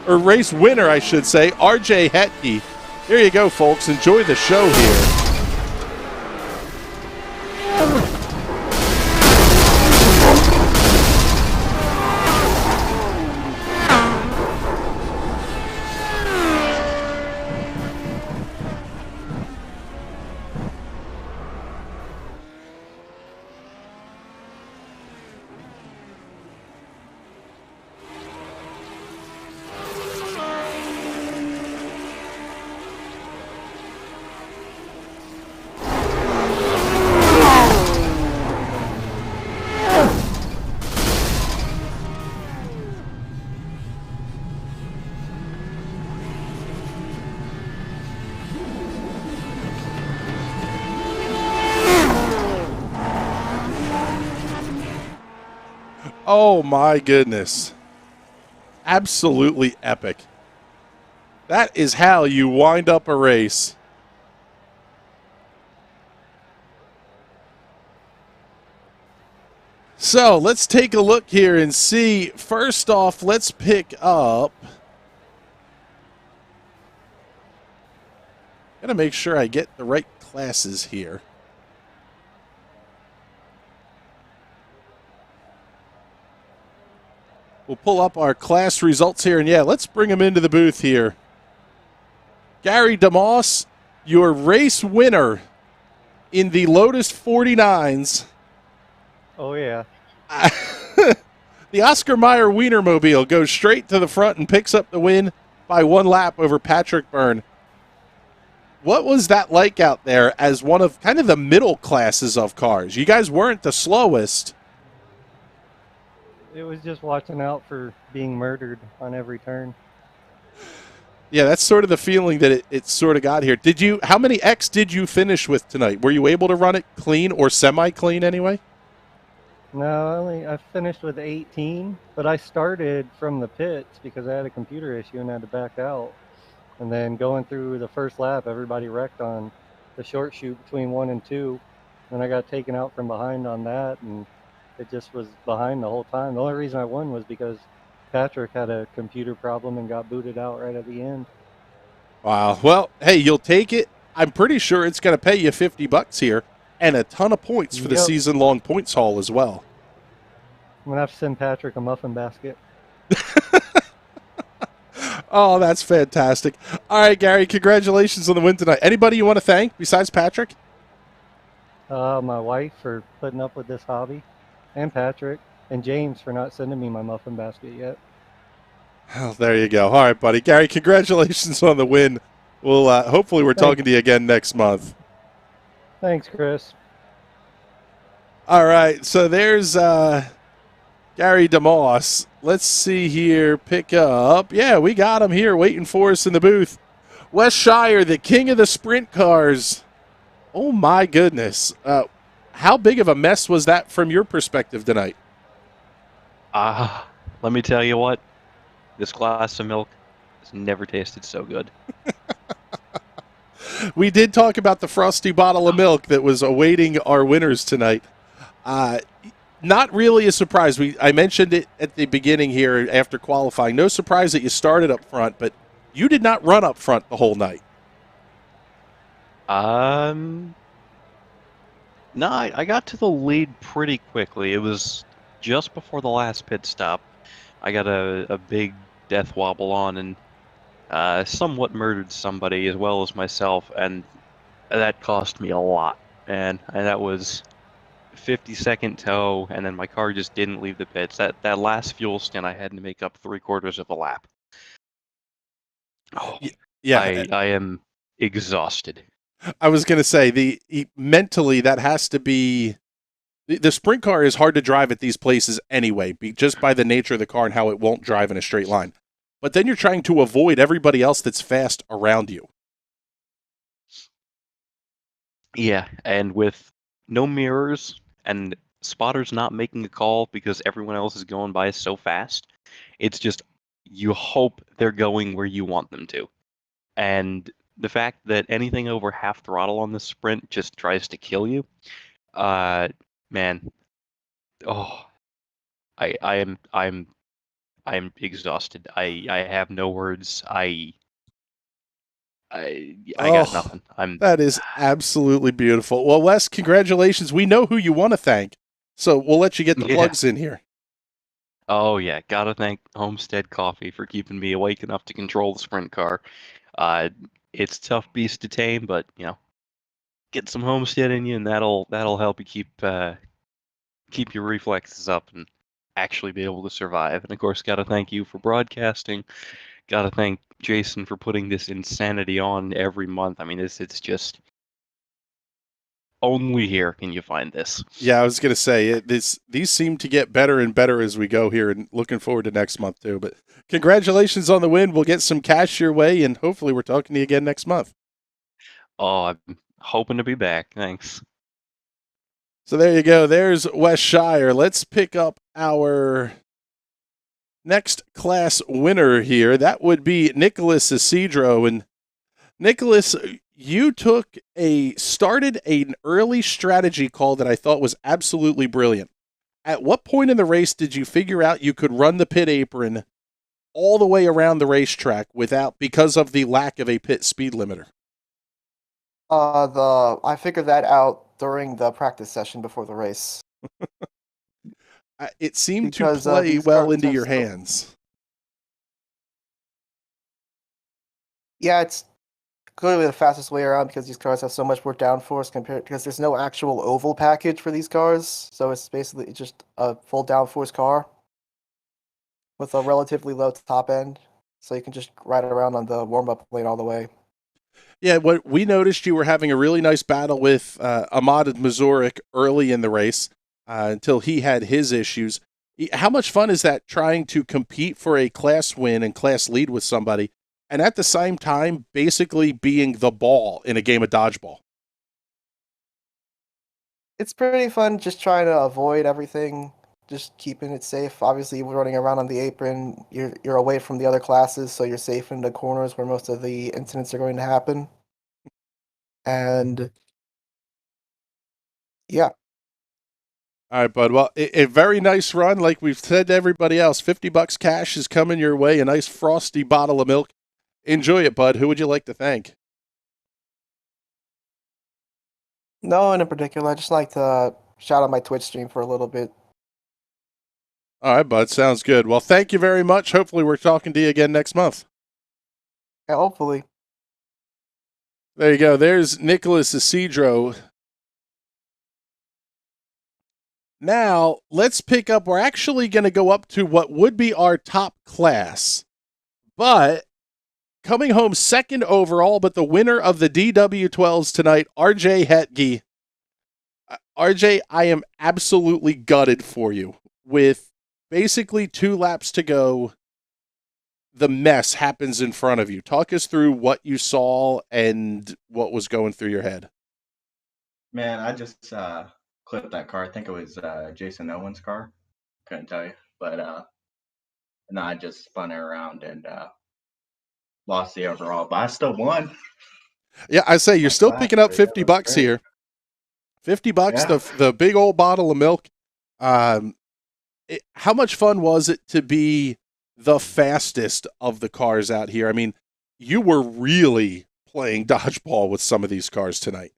or race winner, I should say, RJ Hetke. There you go, folks. Enjoy the show here. Oh my goodness. Absolutely epic. That is how you wind up a race. So let's take a look here and see. First off, let's pick up. Gotta make sure I get the right classes here. We'll pull up our class results here, and yeah, let's bring them into the booth here. Gary DeMoss, your race winner in the Lotus 49s. Oh, yeah. The Oscar Mayer Wienermobile goes straight to the front and picks up the win by one lap over Patrick Byrne. What was that like out there as one of kind of the middle classes of cars? You guys weren't the slowest. It was just watching out for being murdered on every turn. Yeah, that's sort of the feeling that it sort of got here. How many X did you finish with tonight? Were you able to run it clean or semi-clean anyway? No, I finished with 18, but I started from the pits because I had a computer issue and had to back out. And then going through the first lap, everybody wrecked on the short chute between 1 and 2. And I got taken out from behind on that, and it just was behind the whole time. The only reason I won was because Patrick had a computer problem and got booted out right at the end. Wow. Well, hey, you'll take it. I'm pretty sure it's going to pay you $50 here and a ton of points for the season-long points haul as well. I'm going to have to send Patrick a muffin basket. Oh, that's fantastic. All right, Gary, congratulations on the win tonight. Anybody you want to thank besides Patrick? My wife for putting up with this hobby, and Patrick, and James for not sending me my muffin basket yet. Oh, there you go. All right, buddy. Gary, congratulations on the win. We'll hopefully we're talking to you again next month. Thanks, Chris. All right, so there's Gary DeMoss. Let's see here. Pick up. Yeah, we got him here waiting for us in the booth. Wes Shire, the king of the sprint cars. Oh, my goodness. How big of a mess was that from your perspective tonight? Let me tell you what. This glass of milk has never tasted so good. We did talk about the frosty bottle of milk that was awaiting our winners tonight. Not really a surprise. I mentioned it at the beginning here after qualifying. No surprise that you started up front, but you did not run up front the whole night. No, I got to the lead pretty quickly. It was just before the last pit stop. I got a big death wobble on and somewhat murdered somebody as well as myself, and that cost me a lot. And that was 50-second tow, and then my car just didn't leave the pits. That last fuel stint, I had to make up 3/4 of a lap. Oh, Yeah, I am exhausted. I was going to say mentally that has to be the sprint car is hard to drive at these places anyway, just by the nature of the car and how it won't drive in a straight line. But then you're trying to avoid everybody else that's fast around you. Yeah, and with no mirrors and spotters not making a call because everyone else is going by so fast, it's just you hope they're going where you want them to. And the fact that anything over half throttle on the sprint just tries to kill you, man, oh, I'm exhausted. I have no words. I got nothing. That is absolutely beautiful. Well, Wes, congratulations. We know who you want to thank, so we'll let you get the plugs in here. Oh yeah, gotta thank Homestead Coffee for keeping me awake enough to control the sprint car. It's a tough beast to tame, but get some Homestead in you, and that'll help you keep your reflexes up and actually be able to survive. And of course, gotta thank you for broadcasting. Gotta thank Jason for putting this insanity on every month. I mean, it's just only here can you find this. Yeah, I was going to say these seem to get better and better as we go here, and looking forward to next month too. But congratulations on the win. We'll get some cash your way, and hopefully we're talking to you again next month. Oh, I'm hoping to be back. Thanks. So there you go. There's Wes Shire. Let's pick up our next class winner here. That would be Nicholas Isidro. And Nicholas, you started an early strategy call that I thought was absolutely brilliant. At what point in the race did you figure out you could run the pit apron all the way around the racetrack because of the lack of a pit speed limiter? I figured that out during the practice session before the race. It seemed to play well into your hands. Yeah, it's clearly the fastest way around because these cars have so much more downforce because there's no actual oval package for these cars, so it's basically just a full downforce car with a relatively low top end, so you can just ride around on the warm-up lane all the way. Yeah, what we noticed, you were having a really nice battle with Ahmad Mazurik early in the race until he had his issues. How much fun is that, trying to compete for a class win and class lead with somebody, and at the same time basically being the ball in a game of dodgeball? It's pretty fun just trying to avoid everything, just keeping it safe. Obviously, we're running around on the apron. You're away from the other classes, so you're safe in the corners where most of the incidents are going to happen. And yeah. All right, bud. Well, a very nice run. Like we've said to everybody else, $50 cash is coming your way. A nice frosty bottle of milk. Enjoy it, bud. Who would you like to thank? No one in particular. I just like to shout out my Twitch stream for a little bit. All right, bud. Sounds good. Well, thank you very much. Hopefully we're talking to you again next month. Yeah, hopefully. There you go. There's Nicholas Isidro. Now, let's pick up. We're actually going to go up to what would be our top class. But coming home second overall, but the winner of the DW12s tonight, RJ Hetge. RJ, I am absolutely gutted for you. With basically 2 laps to go, the mess happens in front of you. Talk us through what you saw and what was going through your head. Man, I just clipped that car. I think it was Jason Owen's car. Couldn't tell you. But no, I just spun it around and lost the overall. But I still won. Yeah, I say you're still picking up Exactly. Yeah, $50 that's great. here. $50, Yeah. the big old bottle of milk. How much fun was it to be the fastest of the cars out here? I mean, you were really playing dodgeball with some of these cars tonight.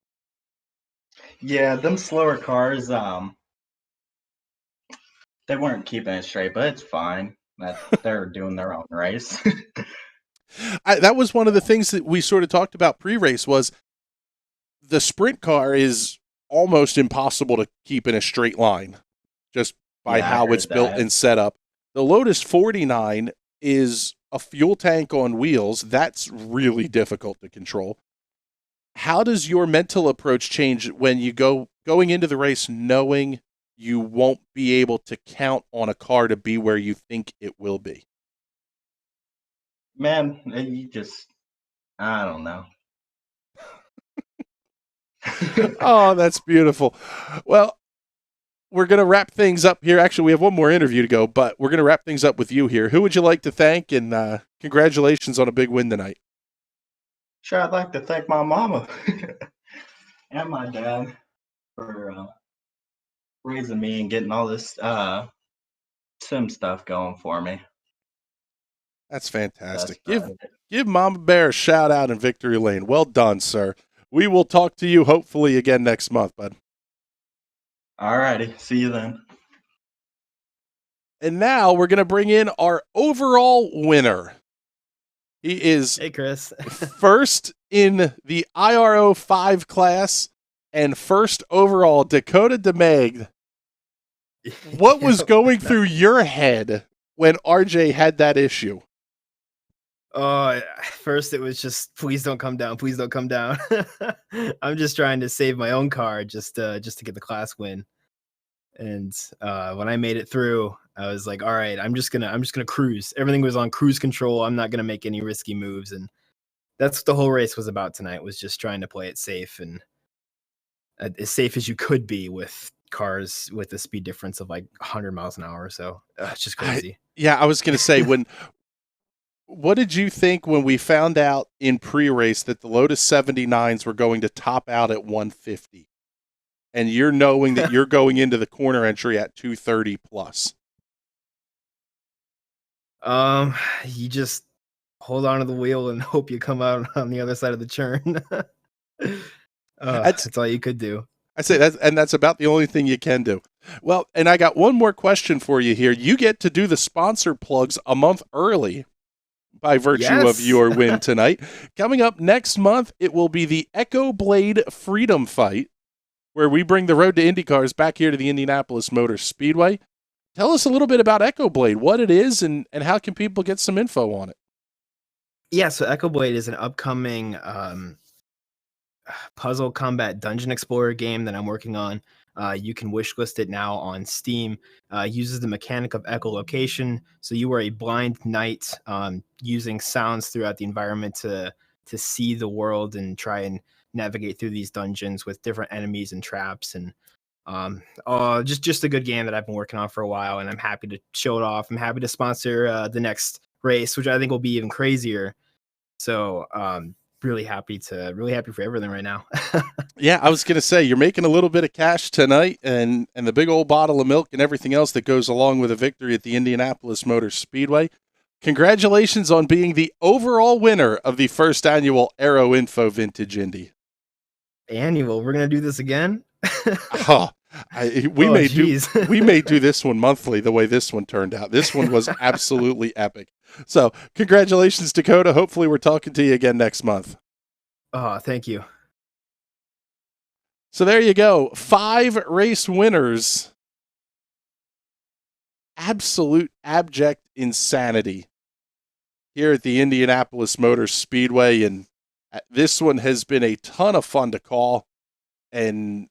Yeah, them slower cars, they weren't keeping it straight, but it's fine. They're doing their own race. That was one of the things that we sort of talked about pre-race was the sprint car is almost impossible to keep in a straight line just by Yeah, I how it's heard built that. and set up. The Lotus 49 is a fuel tank on wheels. That's really difficult to control. How does your mental approach change when you going into the race knowing you won't be able to count on a car to be where you think it will be? Man, I don't know. Oh, that's beautiful. Well, we're going to wrap things up here. Actually, we have one more interview to go, but we're going to wrap things up with you here. Who would you like to thank? And congratulations on a big win tonight. Sure, I'd like to thank my mama and my dad for raising me and getting all this sim stuff going for me. That's fantastic. That's about it. Give Mama Bear a shout out in Victory Lane. Well done, sir. We will talk to you hopefully again next month, bud. Alrighty, see you then. And now we're going to bring in our overall winner. He is Hey, Chris. first in the IRO 5 class and first overall, Dakota DeMeg. What was going through your head when RJ had that issue? First it was just, please don't come down. Please don't come down. I'm just trying to save my own car just to get the class win. And when I made it through, I was like, all right, I'm just gonna cruise. Everything was on cruise control. I'm not gonna make any risky moves. And that's what the whole race was about tonight, was just trying to play it safe and as safe as you could be with cars with a speed difference of like 100 miles an hour. So it's just crazy. I was going to say, what did you think when we found out in pre-race that the Lotus 79s were going to top out at 150? And you're knowing that you're going into the corner entry at 230 plus. You just hold on to the wheel and hope you come out on the other side of the churn. That's all you could do. I say that's about the only thing you can do. Well, and I got one more question for you here. You get to do the sponsor plugs a month early by virtue of your win tonight. Coming up next month, it will be the Echo Blade Freedom Fight, where we bring the road to Indy cars back here to the Indianapolis Motor Speedway. Tell us a little bit about Echo Blade, what it is, and how can people get some info on it? Yeah, so Echo Blade is an upcoming puzzle combat dungeon explorer game that I'm working on. You can wishlist it now on Steam. Uses the mechanic of echolocation, so you are a blind knight using sounds throughout the environment to see the world and try and navigate through these dungeons with different enemies and traps. And just a good game that I've been working on for a while, and I'm happy to show it off. I'm happy to sponsor the next race, which I think will be even crazier. So really happy for everything right now. Yeah, I was going to say, you're making a little bit of cash tonight, and the big old bottle of milk and everything else that goes along with a victory at the Indianapolis Motor Speedway. Congratulations on being the overall winner of the first annual Aero Info Vintage Indy. Annual? We're going to do this again? We may do this one monthly the way this one turned out. This one was absolutely epic. So congratulations, Dakota. Hopefully we're talking to you again next month. Oh, thank you. So there you go. 5 race winners. Absolute abject insanity here at the Indianapolis Motor Speedway. And this one has been a ton of fun to call. And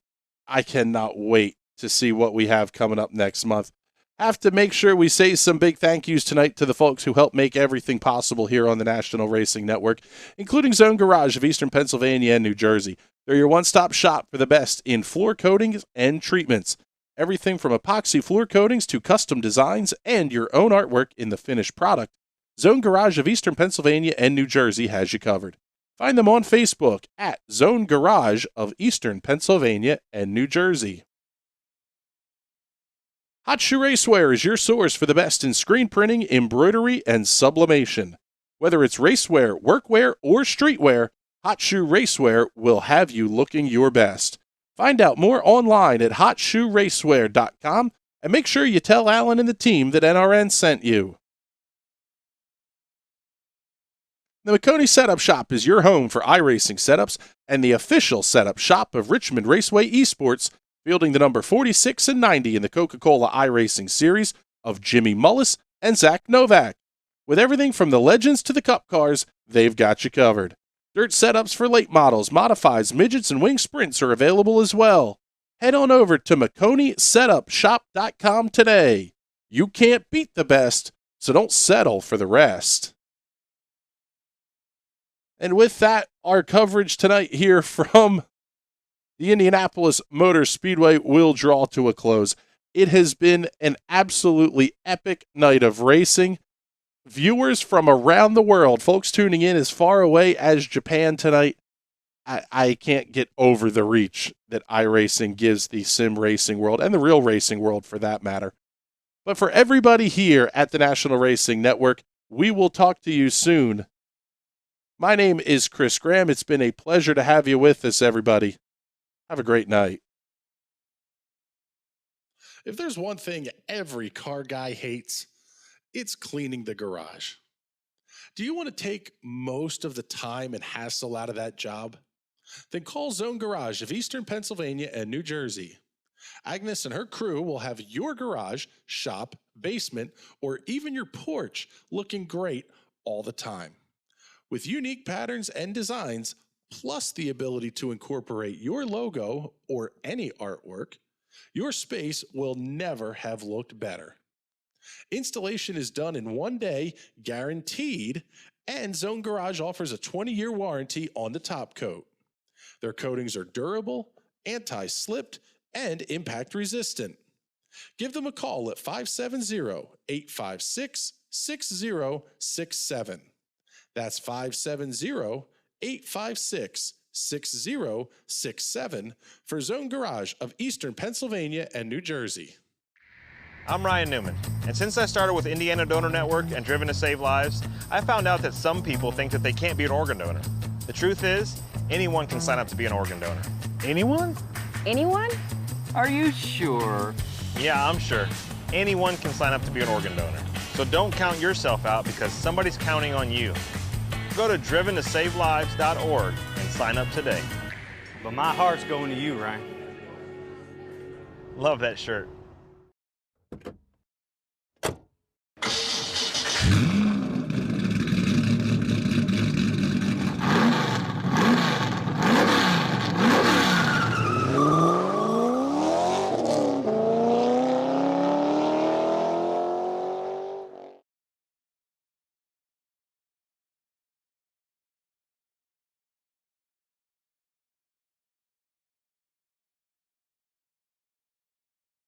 I cannot wait to see what we have coming up next month. Have to make sure we say some big thank yous tonight to the folks who help make everything possible here on the National Racing Network, including Zone Garage of Eastern Pennsylvania and New Jersey. They're your one-stop shop for the best in floor coatings and treatments. Everything from epoxy floor coatings to custom designs and your own artwork in the finished product. Zone Garage of Eastern Pennsylvania and New Jersey has you covered. Find them on Facebook at Zone Garage of Eastern Pennsylvania and New Jersey. Hot Shoe Racewear is your source for the best in screen printing, embroidery, and sublimation. Whether it's racewear, workwear, or streetwear, Hot Shoe Racewear will have you looking your best. Find out more online at hotshoeracewear.com and make sure you tell Alan and the team that NRN sent you. The McConey Setup Shop is your home for iRacing setups and the official setup shop of Richmond Raceway Esports, fielding the number 46 and 90 in the Coca-Cola iRacing series of Jimmy Mullis and Zach Novak. With everything from the Legends to the Cup cars, they've got you covered. Dirt setups for late models, modifies, midgets, and wing sprints are available as well. Head on over to McConeySetupShop.com today. You can't beat the best, so don't settle for the rest. And with that, our coverage tonight here from the Indianapolis Motor Speedway will draw to a close. It has been an absolutely epic night of racing. Viewers from around the world, folks tuning in as far away as Japan tonight, I can't get over the reach that iRacing gives the sim racing world and the real racing world for that matter. But for everybody here at the National Racing Network, we will talk to you soon. My name is Chris Graham. It's been a pleasure to have you with us, everybody. Have a great night. If there's one thing every car guy hates, it's cleaning the garage. Do you want to take most of the time and hassle out of that job? Then call Zone Garage of Eastern Pennsylvania and New Jersey. Agnes and her crew will have your garage, shop, basement, or even your porch looking great all the time. With unique patterns and designs, plus the ability to incorporate your logo or any artwork, your space will never have looked better. Installation is done in 1 day, guaranteed, and Zone Garage offers a 20-year warranty on the top coat. Their coatings are durable, anti-slipped, and impact resistant. Give them a call at 570-856-6067. That's 570-856-6067 for Zone Garage of Eastern Pennsylvania and New Jersey. I'm Ryan Newman, and since I started with Indiana Donor Network and Driven to Save Lives, I found out that some people think that they can't be an organ donor. The truth is, anyone can sign up to be an organ donor. Anyone? Anyone? Are you sure? Yeah, I'm sure. Anyone can sign up to be an organ donor. So don't count yourself out because somebody's counting on you. Go to driventosavelives.org and sign up today. But my heart's going to you, Ryan. Love that shirt.